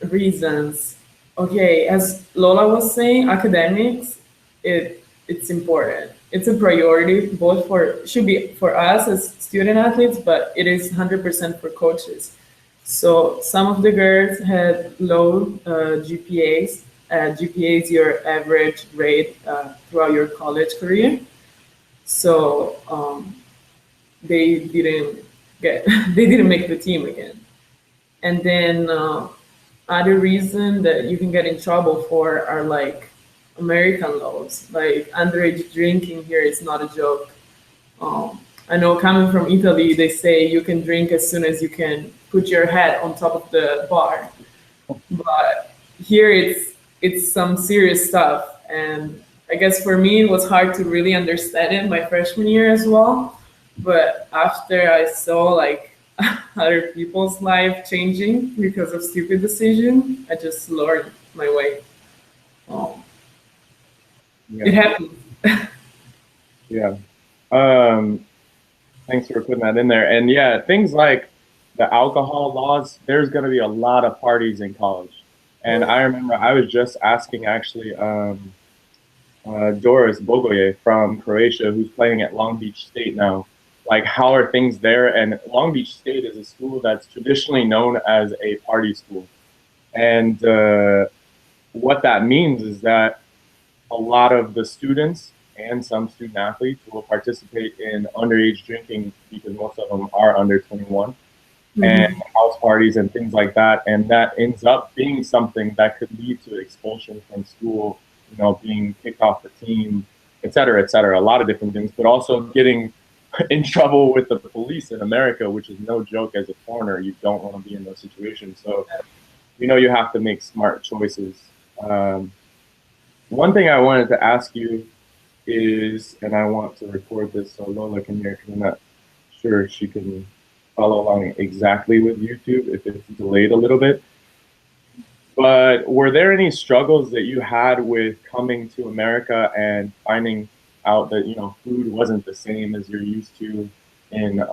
Reasons. Okay, as Lola was saying, academics, it's important. It's a priority, both should be for us as student athletes, but it is 100% for coaches. So some of the girls had low GPAs. GPA is your average grade throughout your college career. So they didn't make the team again. And then other reason that you can get in trouble for are like American laws. Like underage drinking here is not a joke. I know coming from Italy, they say you can drink as soon as you can put your head on top of the bar. But here it's some serious stuff. And I guess for me, it was hard to really understand it my freshman year as well. But after I saw like other people's life changing because of stupid decision. I just learned my way. Um, Yeah. it happens. Yeah. Thanks for putting that in there. And yeah, things like the alcohol laws, there's going to be a lot of parties in college. And I remember I was just asking actually Doris Bogoje from Croatia, who's playing at Long Beach State now, like how are things there? And Long Beach State is a school that's traditionally known as a party school. And what that means is that a lot of the students and some student athletes will participate in underage drinking because most of them are under 21 and house parties and things like that. And that ends up being something that could lead to expulsion from school, you know, being kicked off the team, et cetera, a lot of different things, but also getting in trouble with the police in America, which is no joke. As a foreigner, you don't want to be in those situations. So, you know, you have to make smart choices. One thing I wanted to ask you is, and I want to record this so Lola can hear, because I'm not sure she can follow along exactly with YouTube if it's delayed a little bit. But were there any struggles that you had with coming to America and finding out that, you know, food wasn't the same as you're used to in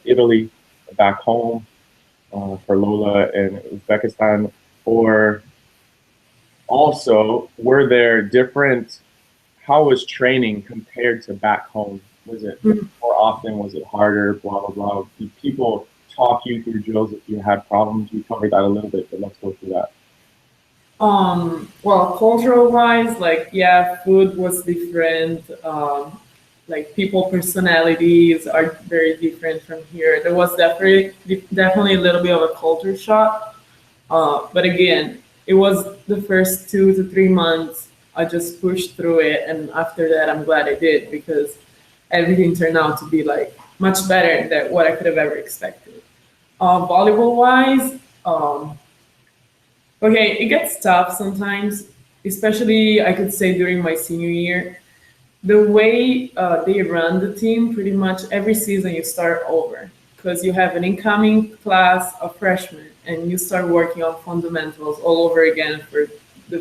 Italy, back home, for Lola in Uzbekistan? Or also, were there different, how was training compared to back home? Was it more often? Was it harder? Blah, blah, blah. Did people talk you through drills if you had problems? We covered that a little bit, but let's go through that. Well, cultural wise, like, yeah, food was different. Like, people personalities are very different from here. There was definitely a little bit of a culture shock. But again, it was the first 2 to 3 months. I just pushed through it, and after that, I'm glad I did because everything turned out to be like much better than what I could have ever expected. Volleyball wise, okay, it gets tough sometimes, especially I could say during my senior year. The way they run the team, pretty much every season you start over because you have an incoming class of freshmen and you start working on fundamentals all over again for the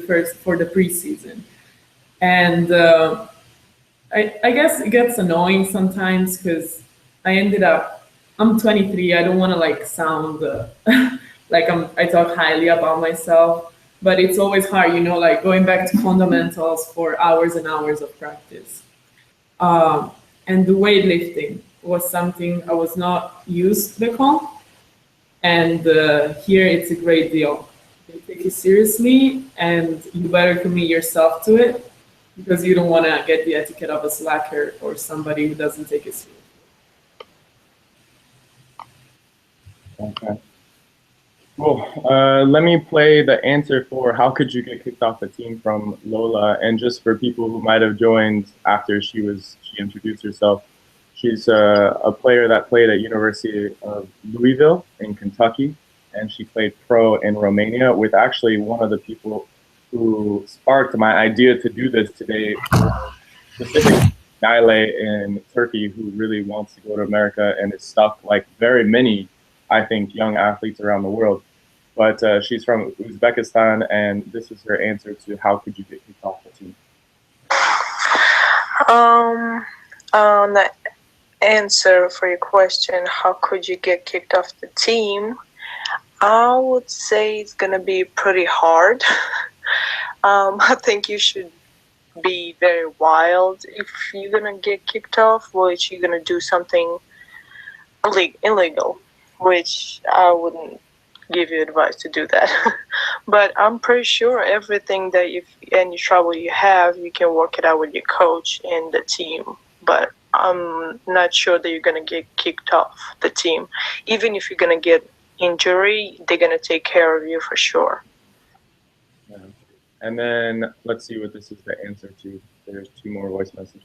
preseason. And I guess it gets annoying sometimes because I'm 23. I don't want to like sound like I talk highly about myself, but it's always hard, you know, like going back to fundamentals for hours and hours of practice. And the weightlifting was something I was not used back home, and here it's a great deal. They take it seriously, and you better commit yourself to it because you don't want to get the etiquette of a slacker or somebody who doesn't take it seriously. Okay. Cool. Let me play the answer for how could you get kicked off the team from Lola. And just for people who might have joined after she introduced herself, she's a player that played at University of Louisville in Kentucky, and she played pro in Romania with actually one of the people who sparked my idea to do this today, specifically Naile in Turkey, who really wants to go to America and is stuck like very many, I think, young athletes around the world. But she's from Uzbekistan, and this is her answer to how could you get kicked off the team. The answer for your question, how could you get kicked off the team? I would say it's gonna be pretty hard. I think you should be very wild if you're gonna get kicked off, which you're gonna do something illegal, which I wouldn't give you advice to do that. But I'm pretty sure everything that if any trouble you have, you can work it out with your coach and the team. But I'm not sure that you're gonna get kicked off the team. Even if you're gonna get injury, they're gonna take care of you for sure. Yeah. And then let's see what this is the answer to. There's 2 more voice messages.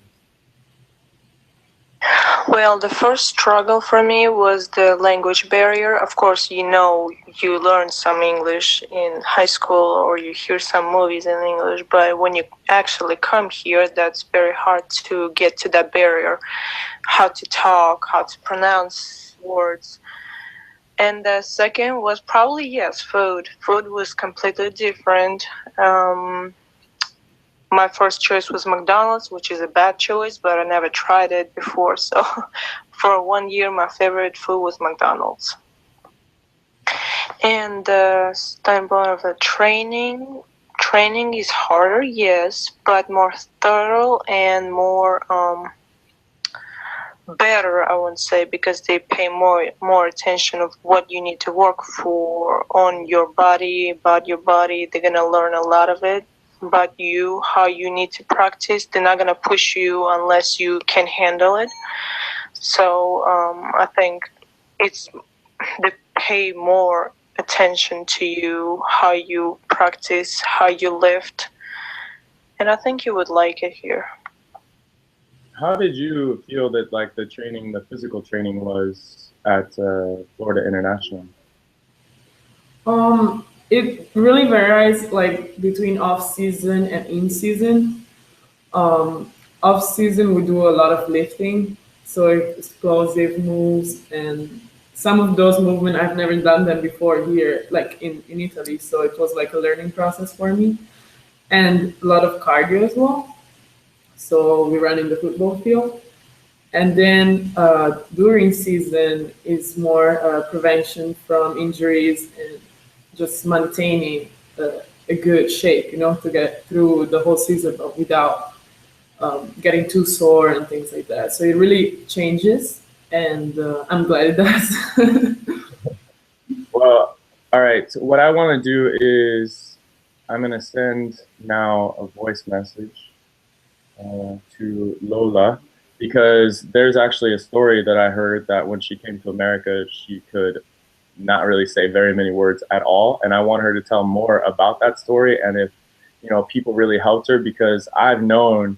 Well, the first struggle for me was the language barrier. Of course, you know, you learn some English in high school or you hear some movies in English, but when you actually come here, that's very hard to get to that barrier. How to talk, how to pronounce words. And the second was probably, yes, food. Food was completely different. My first choice was McDonald's, which is a bad choice, but I never tried it before. So for 1 year, my favorite food was McDonald's. And the standpoint of the training is harder, yes, but more thorough and more better, I would say, because they pay more attention of what you need to work for on your body, about your body. They're gonna learn a lot of it about you, how you need to practice. They're not gonna push you unless you can handle it. So I think they pay more attention to you, how you practice, how you lift, and I think you would like it here. How did you feel that like the training, the physical training was at Florida International? It really varies like between off season and in season. Off season we do a lot of lifting, so explosive moves, and some of those movements I've never done them before here, like in Italy. So it was like a learning process for me, and a lot of cardio as well. So we run in the football field. And then during season is more prevention from injuries and just maintaining a good shape, to get through the whole season, but without getting too sore and things like that. So it really changes, and I'm glad it does. Well, all right. So what I want to do is I'm going to send now a voice message to Lola, because there's actually a story that I heard that when she came to America, she could not really say very many words at all. And I want her to tell more about that story and if, people really helped her, because I've known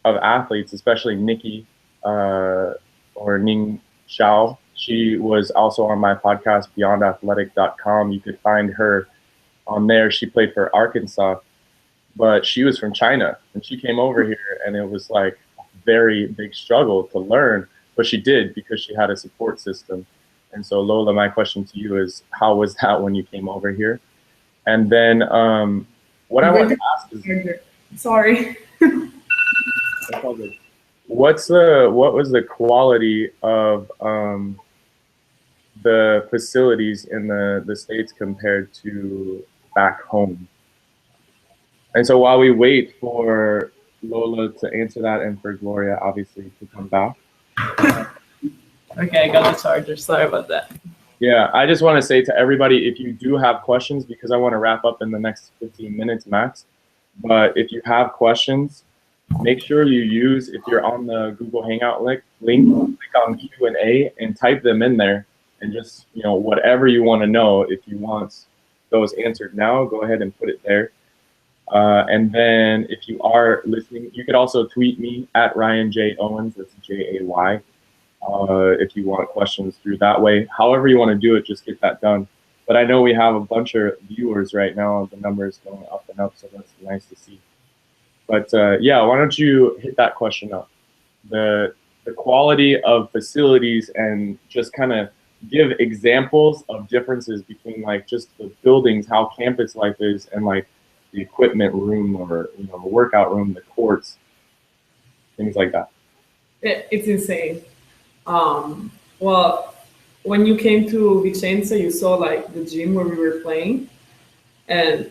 of athletes, especially Nikki or Ning Xiao. She was also on my podcast, BeyondAthletic.com. You could find her on there. She played for Arkansas, but she was from China, and she came over here, and it was like a very big struggle to learn, but she did because she had a support system. And so, Lola, my question to you is, how was that when you came over here? And then what I want to ask is, sorry. what was the quality of the facilities in the States compared to back home? And so while we wait for Lola to answer that and for Gloria, obviously, to come back. Okay, I got the charger. Sorry about that. Yeah, I just want to say to everybody, if you do have questions, because I want to wrap up in the next 15 minutes max, but if you have questions, make sure you use, if you're on the Google Hangout link, click on Q&A and type them in there, and just, whatever you want to know, if you want those answered now, go ahead and put it there. And then if you are listening, you could also tweet me at Ryan Jay Owens, that's Jay. If you want questions through that way. However you want to do it, just get that done. But I know we have a bunch of viewers right now. The numbers going up and up, so that's nice to see. But yeah, why don't you hit that question up? The quality of facilities, and just kind of give examples of differences between like just the buildings, how campus life is, and like the equipment room, or the workout room, the courts, things like that. It's insane. Well, when you came to Vicenza, you saw like the gym where we were playing, and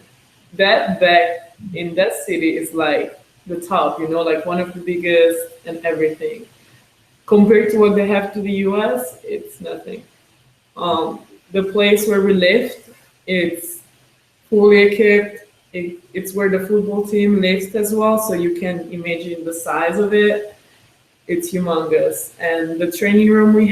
that back in that city is like the top, like one of the biggest and everything. Compared to what they have to the US, it's nothing. The place where we lift, it's fully equipped. It's where the football team lives as well, so you can imagine the size of it. It's humongous. And the training room we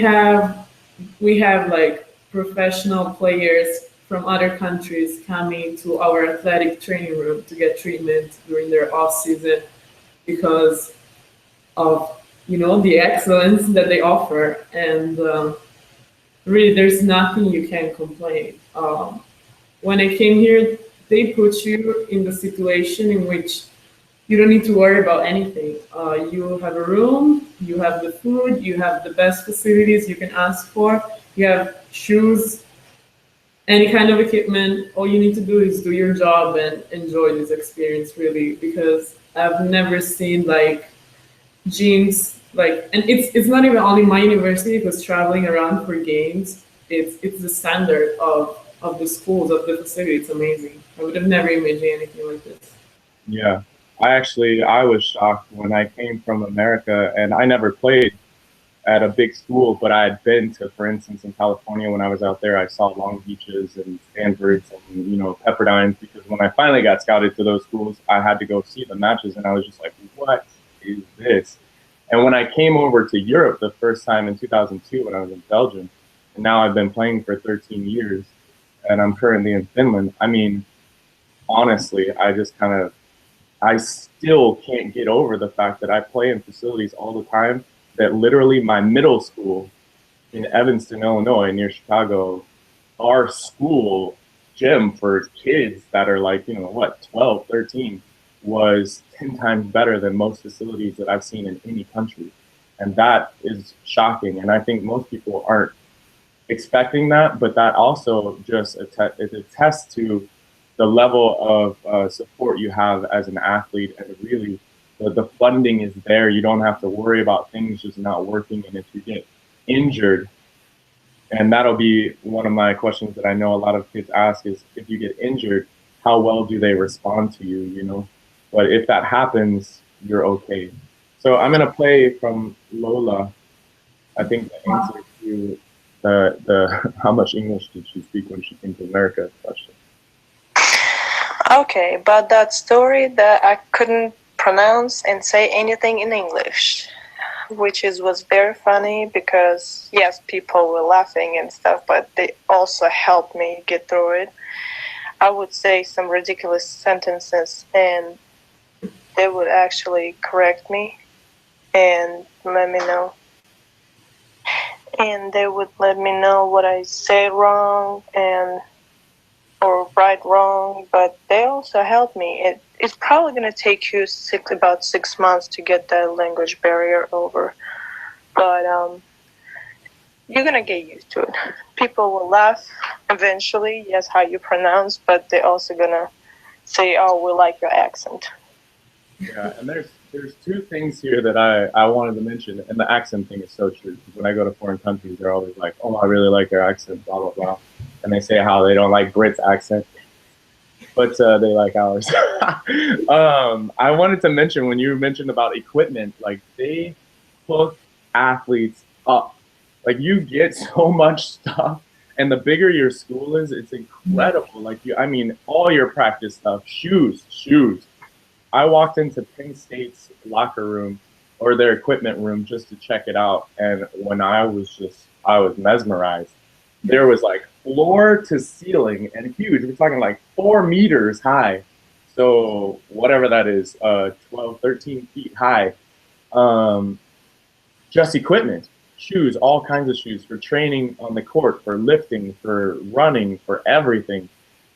have like professional players from other countries coming to our athletic training room to get treatment during their off season because of the excellence that they offer. And really, there's nothing you can complain. When I came here, they put you in the situation in which you don't need to worry about anything. You have a room, you have the food, you have the best facilities you can ask for, you have shoes any kind of equipment. All you need to do is do your job and enjoy this experience really, because I've never seen like gyms like, and it's not even only my university, because traveling around for games, it's the standard of the schools, of the facility. It's amazing. I would have never imagined anything like this. Yeah, I was shocked when I came from America, and I never played at a big school, but I had been to, for instance, in California when I was out there, I saw Long Beaches and Stanfords and, you know, Pepperdine's, because when I finally got scouted to those schools, I had to go see the matches, and I was just like, what is this? And when I came over to Europe the first time in 2002 when I was in Belgium, and now I've been playing for 13 years, and I'm currently in Finland, I mean, honestly, I still can't get over the fact that I play in facilities all the time that literally my middle school in Evanston, Illinois, near Chicago, our school gym for kids that are like, you know, what, 12, 13, was 10 times better than most facilities that I've seen in any country. And that is shocking. And I think most people aren't expecting that, but that also just attests to the level of support you have as an athlete, and really the funding is there. You don't have to worry about things just not working. And if you get injured, and that'll be one of my questions that I know a lot of kids ask is, if you get injured, how well do they respond to you, you know? But if that happens, you're okay. So I'm gonna play from Lola. I think the answer to the how much English did she speak when she came to America question. Okay, but that story that I couldn't pronounce and say anything in English, which was very funny, because yes, people were laughing and stuff, but they also helped me get through it. I would say some ridiculous sentences, and they would actually correct me and let me know. And they would let me know what I said wrong or right wrong, but they also helped me. It's probably going to take you about 6 months to get that language barrier over, but you're going to get used to it. People will laugh eventually, yes, how you pronounce, but they're also going to say, oh, we like your accent. Yeah, and there's two things here that I wanted to mention, and the accent thing is so true. When I go to foreign countries, they're always like, oh, I really like their accent, blah, blah, blah. And they say how they don't like Brits' accent, but they like ours. I wanted to mention, when you mentioned about equipment, like, they hook athletes up. Like, you get so much stuff, and the bigger your school is, it's incredible. Like, I mean, all your practice stuff, shoes. I walked into Penn State's locker room, or their equipment room, just to check it out, and when I was mesmerized. There was like floor to ceiling and huge. We're talking like 4 meters high. So whatever that is, 12, 13 feet high. Just equipment, shoes, all kinds of shoes for training on the court, for lifting, for running, for everything.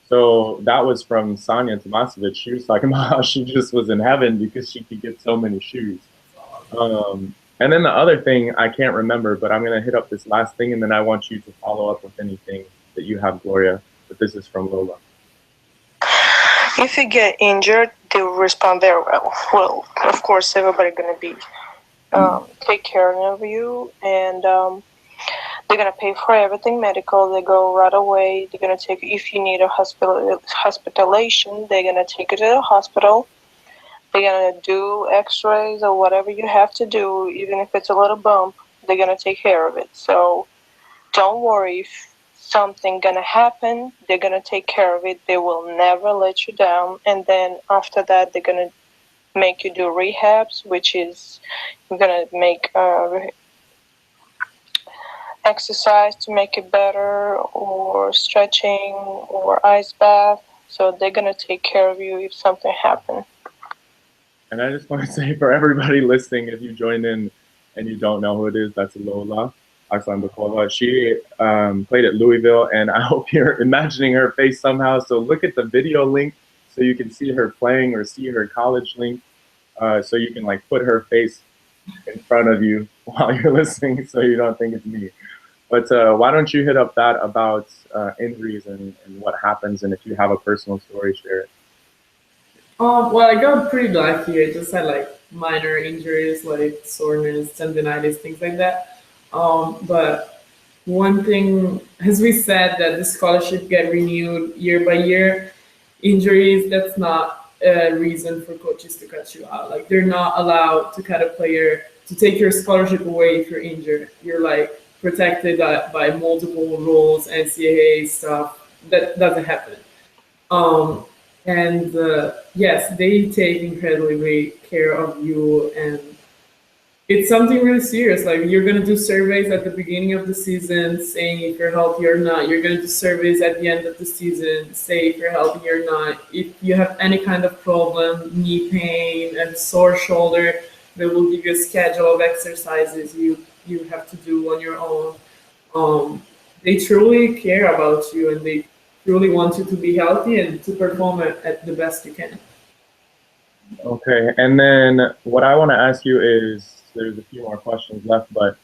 So that was from Sonia Tomasevic. She was talking about how she just was in heaven because she could get so many shoes. And then the other thing, I can't remember, but I'm going to hit up this last thing, and then I want you to follow up with anything that you have, Gloria. But this is from Lola. If you get injured, they will respond very well. Well, of course, everybody's going to be take care of you, and they're going to pay for everything medical. They go right away. They're going to take, if you need a hospitalization, they're going to take you to the hospital. They're going to do x-rays or whatever you have to do, even if it's a little bump, they're going to take care of it. So don't worry if something going to happen, they're going to take care of it. They will never let you down. And then after that, they're going to make you do rehabs, which is you're going to make exercise to make it better, or stretching, or ice bath. So they're going to take care of you if something happens. And I just want to say, for everybody listening, if you joined in and you don't know who it is, that's Lola, Arslanbekova. She played at Louisville, and I hope you're imagining her face somehow. So look at the video link so you can see her playing, or see her college link, so you can like put her face in front of you while you're listening, so you don't think it's me. But why don't you hit up that about injuries and what happens, and if you have a personal story, share it. Well, I got pretty lucky. I just had like minor injuries, like soreness, tendonitis, things like that. But one thing, as we said, that the scholarship get renewed year by year. Injuries, that's not a reason for coaches to cut you out. Like they're not allowed to cut a player to take your scholarship away if you're injured. You're like protected by multiple rules, NCAA stuff. That doesn't happen. Um, and yes, they take incredibly great care of you, and it's something really serious. Like you're gonna do surveys at the beginning of the season, saying if you're healthy or not. You're gonna do surveys at the end of the season, say if you're healthy or not. If you have any kind of problem, knee pain, and sore shoulder, they will give you a schedule of exercises you have to do on your own. They truly care about you, and they truly want you to be healthy and to perform at the best you can. Okay, and then what I want to ask you is, there's a few more questions left, but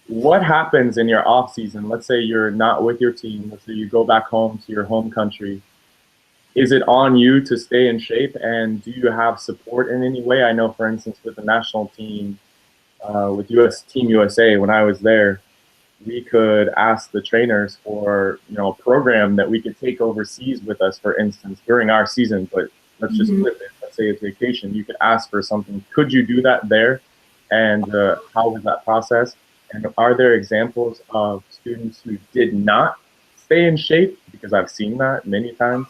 what happens in your off season? Let's say you're not with your team. Let's say you go back home to your home country. Is it on you to stay in shape, and do you have support in any way? I know, for instance, with the national team, with Team USA, when I was there, we could ask the trainers for a program that we could take overseas with us, for instance, during our season. But let's just flip it. Let's say it's vacation. You could ask for something. Could you do that there? And how was that process? And are there examples of students who did not stay in shape? Because I've seen that many times.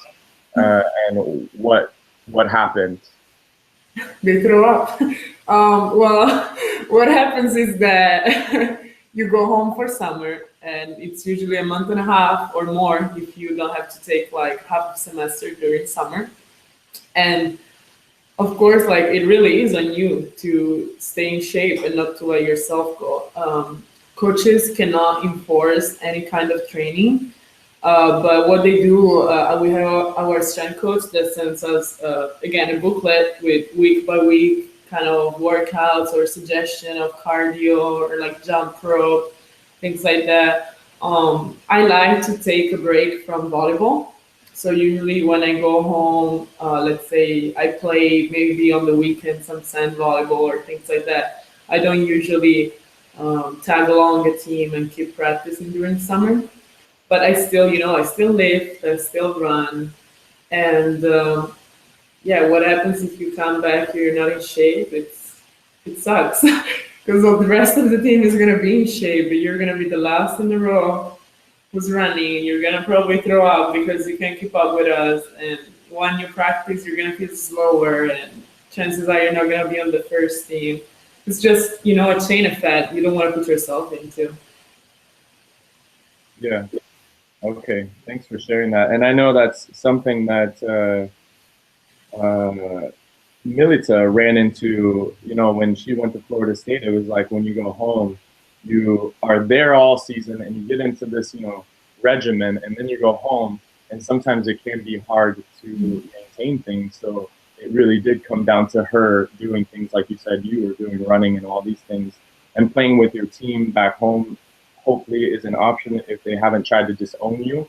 And what happened? They throw up. Well, what happens is that you go home for summer, and it's usually a month and a half or more if you don't have to take like half a semester during summer. And of course, like it really is on you to stay in shape and not to let yourself go. Coaches cannot enforce any kind of training, but what they do, we have our strength coach that sends us again a booklet with week by week kind of workouts or suggestion of cardio or like jump rope, things like that. I like to take a break from volleyball. So usually when I go home, let's say I play maybe on the weekend some sand volleyball or things like that. I don't usually tag along a team and keep practicing during summer. But I still, I still lift, I still run. And yeah, what happens if you come back, you're not in shape? It sucks because the rest of the team is going to be in shape, but you're going to be the last in the row who's running. You're going to probably throw up because you can't keep up with us. And when you practice, you're going to feel slower, and chances are you're not going to be on the first team. It's just, a chain effect you don't want to put yourself into. Yeah. Okay. Thanks for sharing that. And I know that's something that Milita ran into, when she went to Florida State. It was like when you go home, you are there all season and you get into this, regimen, and then you go home, and sometimes it can be hard to maintain things. So it really did come down to her doing things like you said you were doing, running and all these things, and playing with your team back home. Hopefully is an option if they haven't tried to disown you,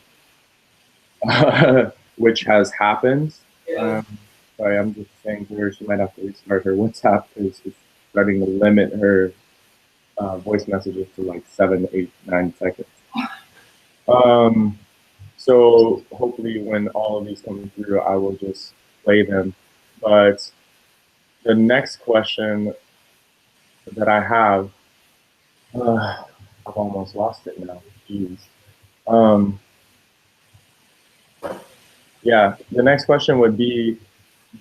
which has happened. Yeah. Sorry, I'm just saying to her she might have to restart her WhatsApp because it's starting to limit her voice messages to like 7, 8, 9 seconds. So hopefully when all of these come through, I will just play them. But the next question that I have, I've almost lost it now. Jeez. Yeah, the next question would be,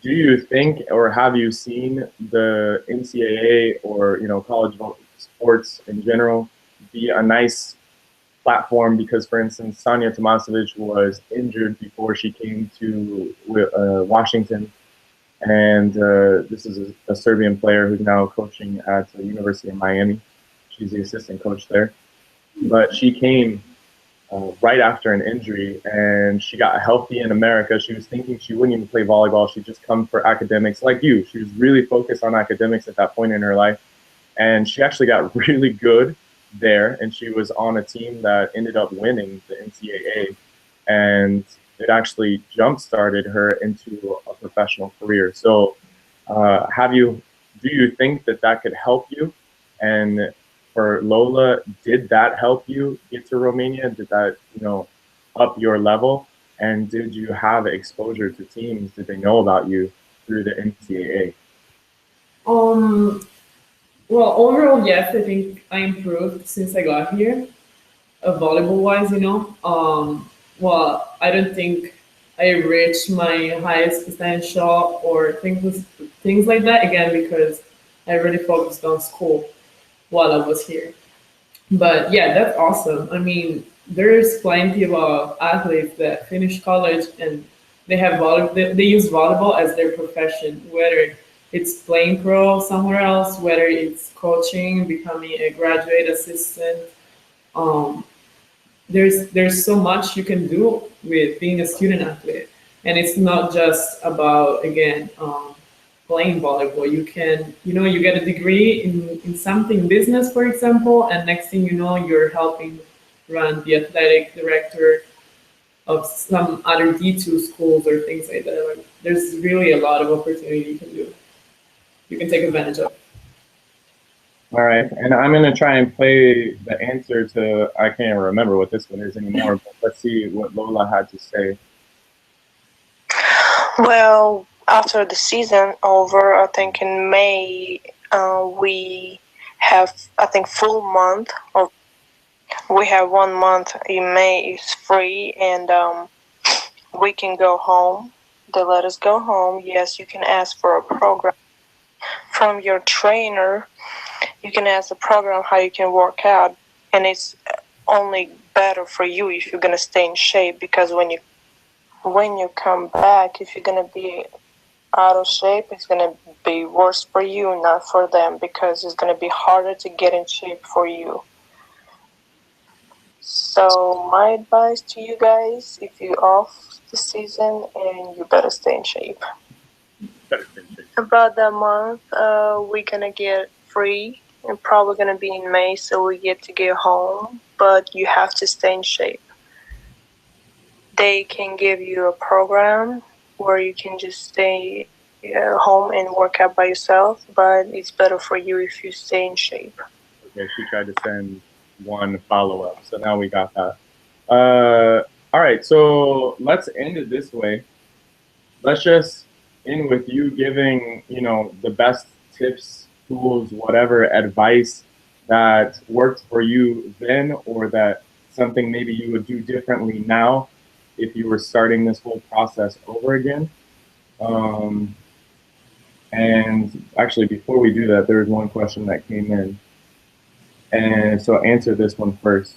do you think, or have you seen the NCAA or college sports in general be a nice platform? Because, for instance, Sanja Tomasevic was injured before she came to Washington, and this is a Serbian player who's now coaching at the University of Miami. She's the assistant coach there, but she came right after an injury, and she got healthy in America. She was thinking she wouldn't even play volleyball. She'd just come for academics like you. She was really focused on academics at that point in her life. And she actually got really good there, and she was on a team that ended up winning the NCAA, and it actually jump-started her into a professional career. So do you think that that could help you? And for Lola, did that help you get to Romania? Did that, up your level? And did you have exposure to teams? Did they know about you through the NCAA? Well, overall, yes, I think I improved since I got here, volleyball-wise. Well, I don't think I reached my highest potential or things like that again because I really focused on school while I was here. But yeah, that's awesome. I mean, there's plenty of athletes that finish college and they use volleyball as their profession, whether it's playing pro somewhere else, whether it's coaching, becoming a graduate assistant. Um, there's so much you can do with being a student athlete, and it's not just about again playing volleyball. You can you get a degree in something business, for example, and next thing you know you're helping run the athletic director of some other D2 schools or things like that. Like, there's really a lot of opportunity you can take advantage of. All right, and I'm going to try and play the answer to, I can't even remember what this one is anymore, but let's see what Lola had to say. Well, after the season over, I think in May, we have, I think, full month of, we have 1 month in May is free, and we can go home. They let us go home. Yes, you can ask for a program from your trainer. You can ask the program how you can work out, and it's only better for you if you're gonna stay in shape, because when you come back, if you're gonna be out of shape, it's gonna be worse for you, not for them, because it's gonna be harder to get in shape for you. So my advice to you guys, if you're off the season, and you better stay in shape. About that month, we're gonna get free, and probably gonna be in May, so we get to get home, but you have to stay in shape. They can give you a program where you can just stay home and work out by yourself, but it's better for you if you stay in shape. Okay, she tried to send one follow-up, so now we got that. All right, so let's end it this way. Let's just end with you giving, the best tips, tools, whatever advice that worked for you then, or that something maybe you would do differently now if you were starting this whole process over again. And actually, before we do that, there was one question that came in. And so answer this one first.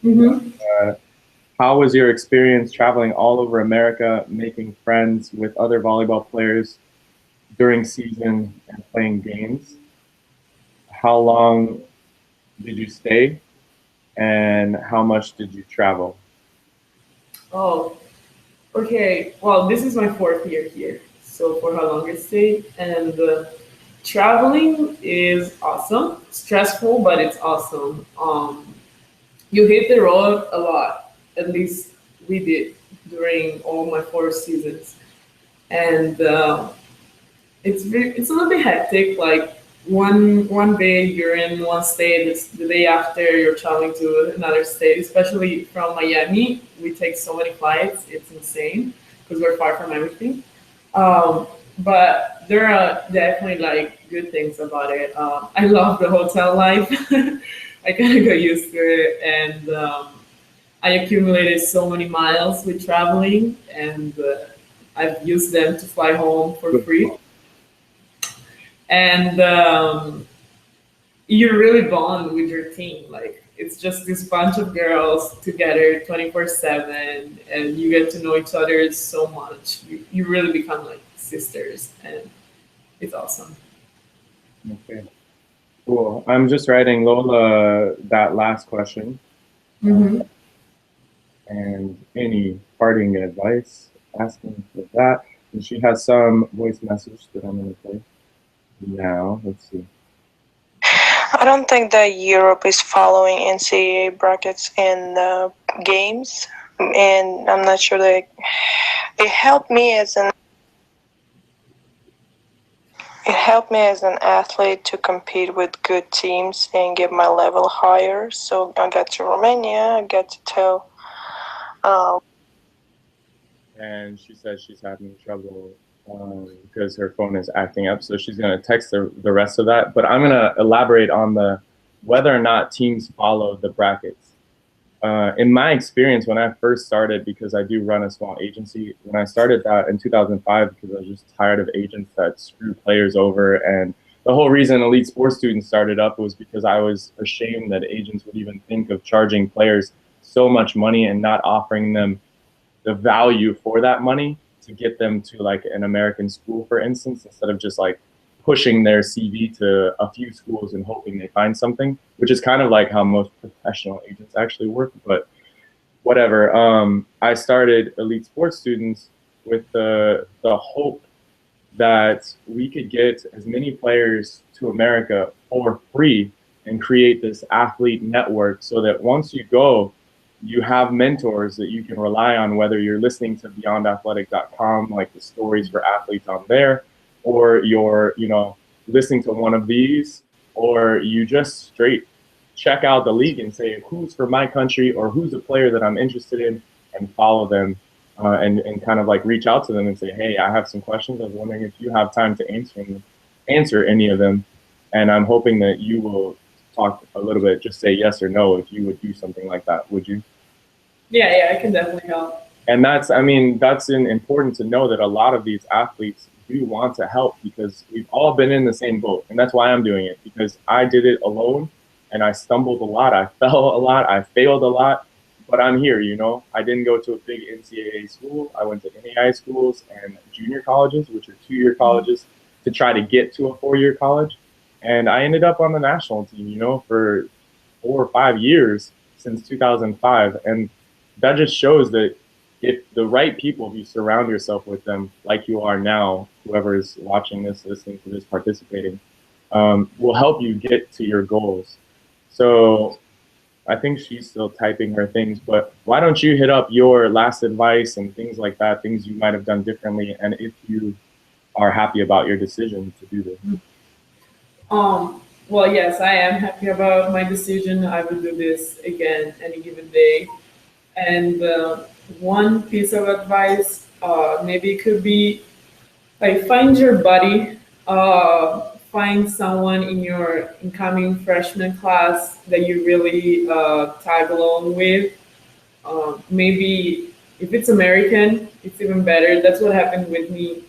Mm-hmm. How was your experience traveling all over America, making friends with other volleyball players during season and playing games? How long did you stay? And how much did you travel? Oh, okay. Well, this is my 4th year here. So for how long I stayed. And traveling is awesome. Stressful, but it's awesome. You hit the road a lot. At least we did during all my 4 seasons. And it's a little bit hectic. Like one day you're in one state, it's the day after you're traveling to another state. Especially from Miami, we take so many flights. It's insane because we're far from everything. But there are definitely like good things about it. I love the hotel life. I kind of got used to it, and I accumulated so many miles with traveling, and I've used them to fly home for free. And you really bond with your team. Like it's just this bunch of girls together 24/7, and you get to know each other so much. You really become like sisters, and it's awesome. Okay, cool. I'm just writing Lola that last question. Mm-hmm. And any parting advice, asking for that. And she has some voice message that I'm going to play now. Let's see. I don't think that Europe is following NCAA brackets in games, and I'm not sure that it helped me as an athlete to compete with good teams and get my level higher. So I got to Romania. I got to tell. And she says she's having trouble because her phone is acting up. So she's going to text the rest of that. But I'm going to elaborate on the whether or not teams follow the brackets. In my experience, when I first started, because I do run a small agency, when I started that in 2005, because I was just tired of agents that screw players over. And the whole reason Elite Sports Students started up was because I was ashamed that agents would even think of charging players so much money and not offering them the value for that money to get them to like an American school, for instance, instead of just like pushing their CV to a few schools and hoping they find something, which is kind of like how most professional agents actually work. But whatever. I started Elite Sports Students with the hope that we could get as many players to America for free and create this athlete network so that once you go, you have mentors that you can rely on, whether you're listening to BeyondAthletic.com, like the stories for athletes on there, or you're, listening to one of these, or you just straight check out the league and say, who's for my country or who's a player that I'm interested in, and follow them and kind of like reach out to them and say, hey, I have some questions. I was wondering if you have time to answer any of them. And I'm hoping that you will talk a little bit, just say yes or no if you would do something like that. Would you? Yeah, I can definitely help. And that's important to know that a lot of these athletes do want to help because we've all been in the same boat. And that's why I'm doing it, because I did it alone and I stumbled a lot. I fell a lot. I failed a lot, but I'm here, I didn't go to a big NCAA school. I went to NAI schools and junior colleges, which are 2-year colleges, to try to get to a 4-year college. And I ended up on the national team, for 4 or 5 years since 2005. And that just shows that if the right people, if you surround yourself with them like you are now, whoever is watching this, listening to this, participating, will help you get to your goals. So I think she's still typing her things, but why don't you hit up your last advice and things like that, things you might have done differently, and if you are happy about your decision to do this. Well, yes, I am happy about my decision. I will do this again any given day. And one piece of advice, maybe it could be like find your buddy, find someone in your incoming freshman class that you really tag along with. Maybe if it's American, it's even better. That's what happened with me.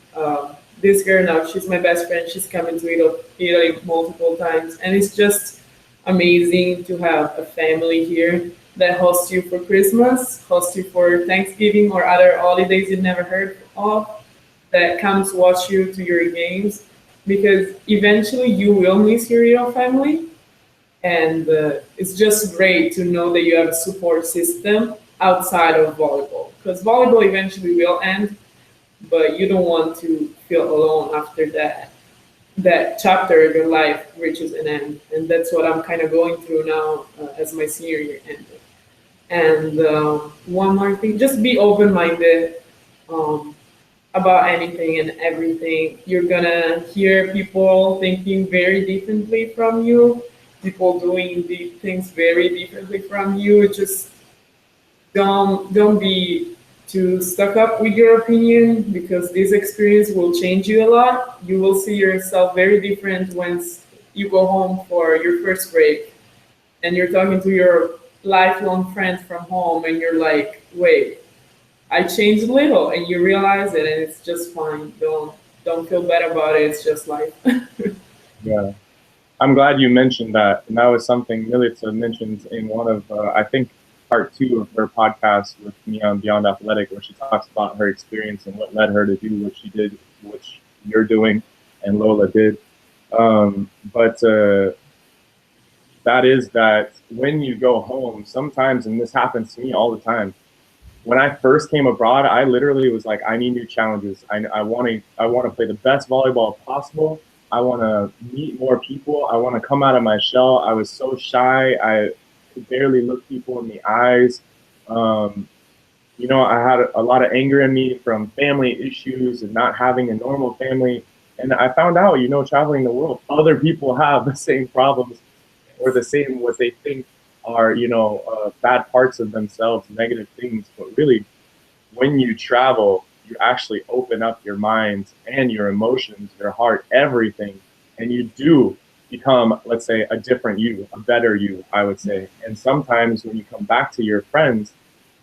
This girl now, she's my best friend. She's coming to Italy multiple times. And it's just amazing to have a family here that hosts you for Christmas, hosts you for Thanksgiving or other holidays you never heard of, that comes watch you to your games. Because eventually you will miss your real family. And it's just great to know that you have a support system outside of volleyball. Because volleyball eventually will end, but you don't want to feel alone after that chapter of your life reaches an end. And that's what I'm kind of going through now as my senior year ended. And one more thing, just be open-minded about anything and everything. You're gonna hear people thinking very differently from you, people doing things very differently from you. Just don't be too stuck up with your opinion, because this experience will change you a lot. You will see yourself very different once you go home for your first break and you're talking to your lifelong friends from home and you're like, wait, I changed a little, and you realize it, and it's just fine. Don't feel bad about it. It's just life. Yeah. I'm glad you mentioned that. And that was something Milica mentions in one of, I think, part 2 of her podcast with me on Beyond Athletic, where she talks about her experience and what led her to do what she did, which you're doing and Lola did. But that is that when you go home, sometimes, and this happens to me all the time, when I first came abroad, I literally was like, I need new challenges. I want to play the best volleyball possible. I want to meet more people. I want to come out of my shell. I was so shy. I could barely look people in the eyes. You know, I had a lot of anger in me from family issues and not having a normal family. And I found out, you know, traveling the world, other people have the same problems or the same what they think are, you know, bad parts of themselves, negative things. But really, when you travel, you actually open up your mind and your emotions, your heart, everything. And you do become, let's say, a different you, a better you, I would say. And sometimes when you come back to your friends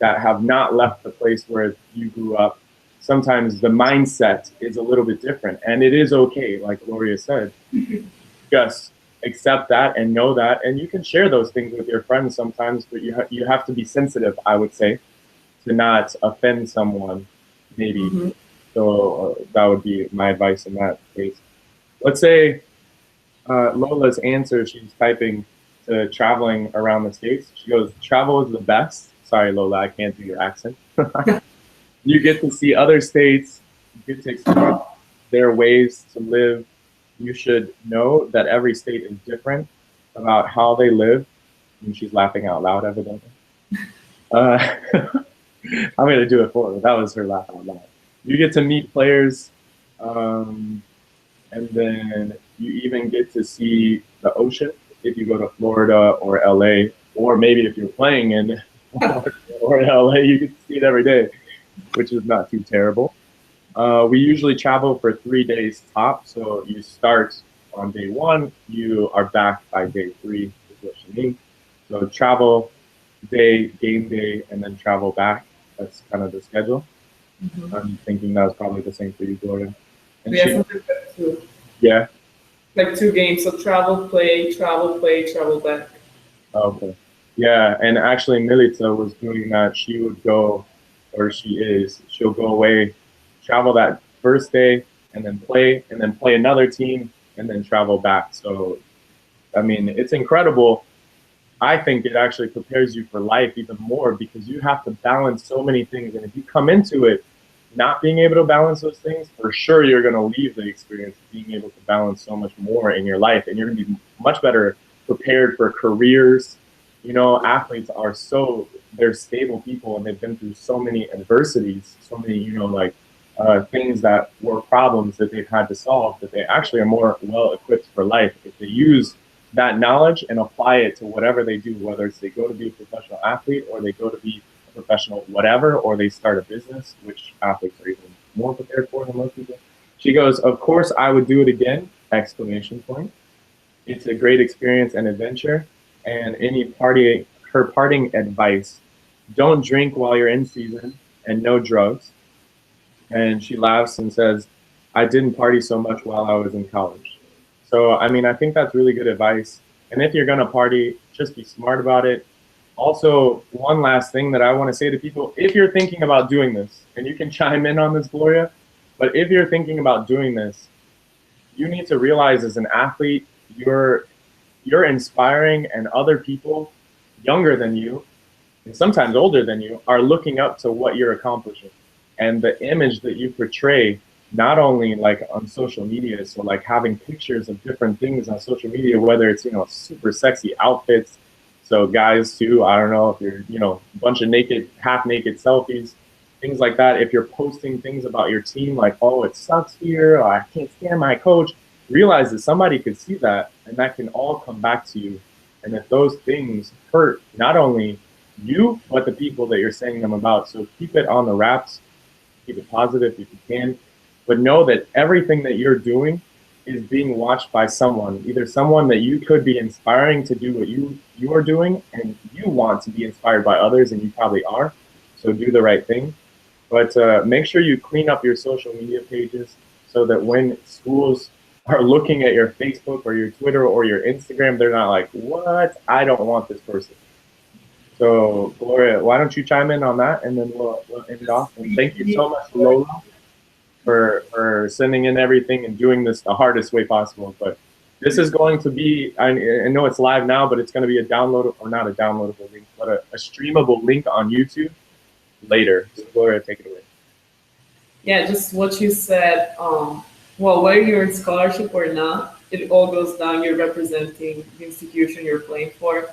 that have not left the place where you grew up, sometimes the mindset is a little bit different. And it is okay, like Gloria said. Just accept that and know that. And you can share those things with your friends sometimes, but you have to be sensitive, I would say, to not offend someone, maybe. Mm-hmm. So that would be my advice in that case. Let's say Lola's answer, she's typing to traveling around the States. She goes, travel is the best. Sorry, Lola, I can't do your accent. You get to see other states, you get to explore their ways to live. You should know that every state is different about how they live. And she's laughing out loud, evidently. I'm going to do it for her. That was her laugh out loud. You get to meet players, and then you even get to see the ocean if you go to Florida or LA, or maybe if you're playing in Florida or LA, you get to see it every day, which is not too terrible. We usually travel for 3 days top, so you start on day 1, you are back by day 3, is what you mean. So travel day, game day, and then travel back. That's kind of the schedule. Mm-hmm. I'm thinking that was probably the same for you, Gloria. And Yeah, something like that too. Yeah. Like 2 games, so travel, play, travel back. Okay. Yeah, and actually Milica was doing that. She would go, or she'll go away, travel that first day, and then play another team, and then travel back. So, I mean, it's incredible. I think it actually prepares you for life even more because you have to balance so many things. And if you come into it not being able to balance those things, for sure you're going to leave the experience being able to balance so much more in your life. And you're going to be much better prepared for careers. You know, athletes are they're stable people and they've been through so many adversities, so many, you know, like things that were problems that they've had to solve, that they actually are more well equipped for life if they use that knowledge and apply it to whatever they do, whether it's they go to be a professional athlete or they go to be a professional whatever, or they start a business, which athletes are even more prepared for than most people. She goes, of course I would do it again, exclamation point. It's a great experience and adventure. And her parting advice, don't drink while you're in season and no drugs. And she laughs and says, I didn't party so much while I was in college. So, I mean, I think that's really good advice. And if you're going to party, just be smart about it. Also, one last thing that I want to say to people, if you're thinking about doing this, and you can chime in on this, Gloria, but if you're thinking about doing this, you need to realize as an athlete, you're inspiring, and other people younger than you, and sometimes older than you, are looking up to what you're accomplishing. And the image that you portray, not only like on social media, so like having pictures of different things on social media, whether it's, you know, super sexy outfits, so guys too, I don't know if you're, you know, a bunch of naked, half naked selfies, things like that. If you're posting things about your team, like, oh, it sucks here, or I can't stand my coach, realize that somebody could see that, and that can all come back to you. And if those things hurt not only you, but the people that you're saying them about. So keep it on the wraps, keep it positive if you can, but know that everything that you're doing is being watched by someone, either someone that you could be inspiring to do what you are doing, and you want to be inspired by others, and you probably are, so do the right thing. But make sure you clean up your social media pages so that when schools are looking at your Facebook or your Twitter or your Instagram, they're not like, what? I don't want this person. So, Gloria, why don't you chime in on that, and then we'll end it off. And thank you so much, Lola, for sending in everything and doing this the hardest way possible. But this is going to be, I know it's live now, but it's going to be a downloadable, or not a downloadable link, but a streamable link on YouTube later. So, Gloria, take it away. Yeah, just what you said. well, whether you're in scholarship or not, it all goes down. You're representing the institution you're playing for,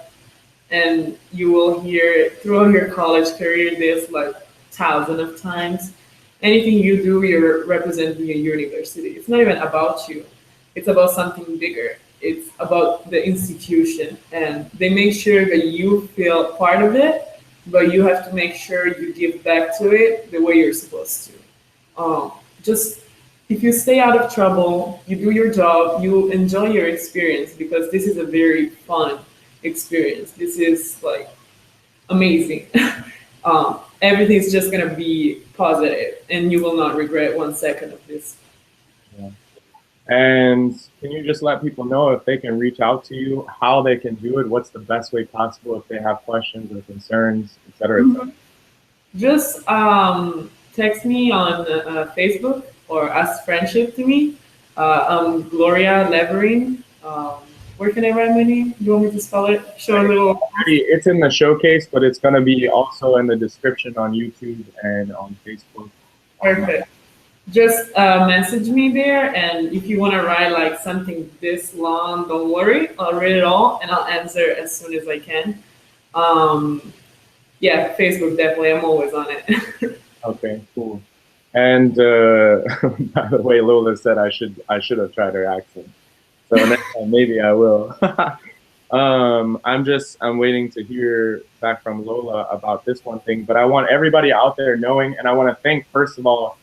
and you will hear throughout your college career this like thousands of times. Anything you do, you're representing a university. It's not even about you. It's about something bigger. It's about the institution, and they make sure that you feel part of it, but you have to make sure you give back to it the way you're supposed to. Just if you stay out of trouble, you do your job, you enjoy your experience because this is a very fun experience. This is like amazing. Everything's just gonna be positive, and you will not regret 1 second of this. Yeah. And can you just let people know if they can reach out to you, how they can do it, what's the best way possible if they have questions or concerns, et cetera, et cetera? Just text me on Facebook or ask friendship to me. I'm Gloria Levorin. Where can I write my name? Do you want me to spell it? Show a little. It's in the showcase, but it's going to be also in the description on YouTube and on Facebook. Perfect. Just message me there, and if you want to write like something this long, don't worry. I'll read it all and I'll answer as soon as I can. Yeah, Facebook definitely. I'm always on it. Okay, cool. And by the way, Lola said I should have tried her accent. So next time maybe I will. I'm waiting to hear back from Lola about this one thing, but I want everybody out there knowing, and I want to thank, first of all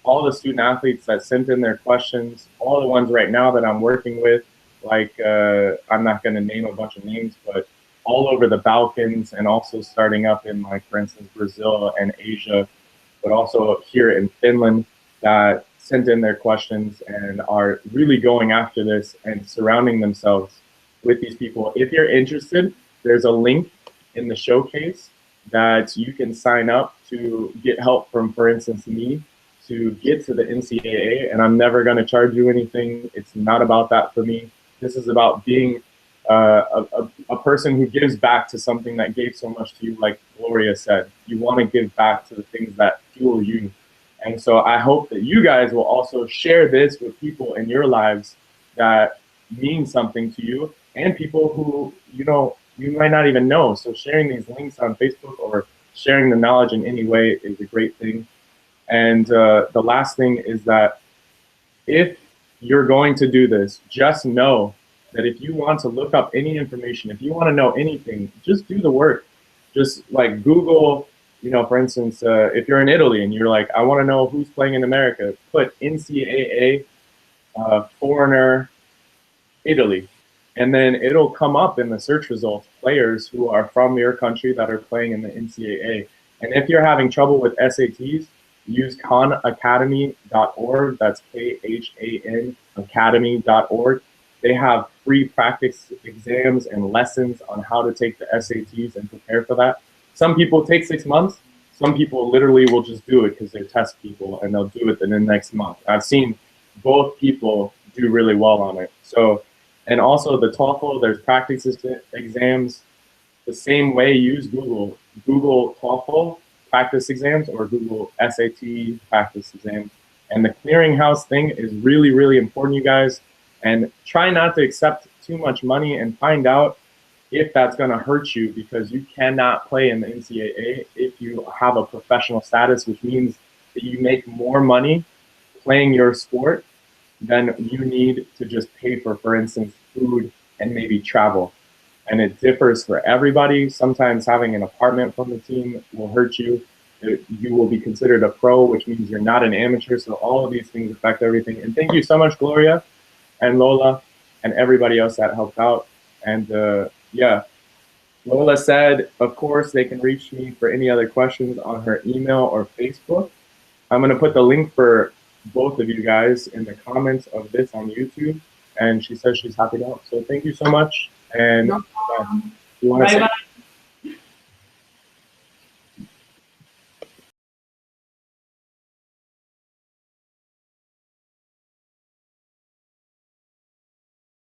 the student athletes that sent in their questions, all the ones right now that I'm working with, like I'm not going to name a bunch of names, but all over the Balkans, and also starting up in, like, for instance, Brazil and Asia, but also here in Finland, that sent in their questions and are really going after this and surrounding themselves with these people. If you're interested, there's a link in the showcase that you can sign up to get help from, for instance, me, to get to the NCAA, and I'm never going to charge you anything. It's not about that for me. This is about being a person who gives back to something that gave so much to you, like Gloria said. You want to give back to the things that fuel you. And so I hope that you guys will also share this with people in your lives that mean something to you, and people who, you might not even know. So sharing these links on Facebook or sharing the knowledge in any way is a great thing. And the last thing is that if you're going to do this, just know that if you want to look up any information, if you want to know anything, just do the work. Just like Google, for instance, if you're in Italy and you're like, I want to know who's playing in America, put NCAA foreigner Italy, and then it'll come up in the search results, players who are from your country that are playing in the NCAA. And if you're having trouble with SATs, use khanacademy.org. That's KHAN academy.org. They have free practice exams and lessons on how to take the SATs and prepare for that. Some people take 6 months. Some people literally will just do it because they're test people, and they'll do it in the next month. I've seen both people do really well on it. So, and also the TOEFL, there's practice exams. The same way, use Google TOEFL practice exams or Google SAT practice exams. And the clearinghouse thing is really, really important, you guys. And try not to accept too much money, and find out if that's going to hurt you, because you cannot play in the NCAA if you have a professional status, which means that you make more money playing your sport than you need to just pay for instance, food and maybe travel. And it differs for everybody. Sometimes having an apartment from the team will hurt you. You will be considered a pro, which means you're not an amateur. So all of these things affect everything. And thank you so much, Gloria and Lola and everybody else that helped out. And yeah, Lola said, of course, they can reach me for any other questions on her email or Facebook. I'm going to put the link for both of you guys in the comments of this on YouTube. And she says she's happy to help. So thank you so much. And you want to say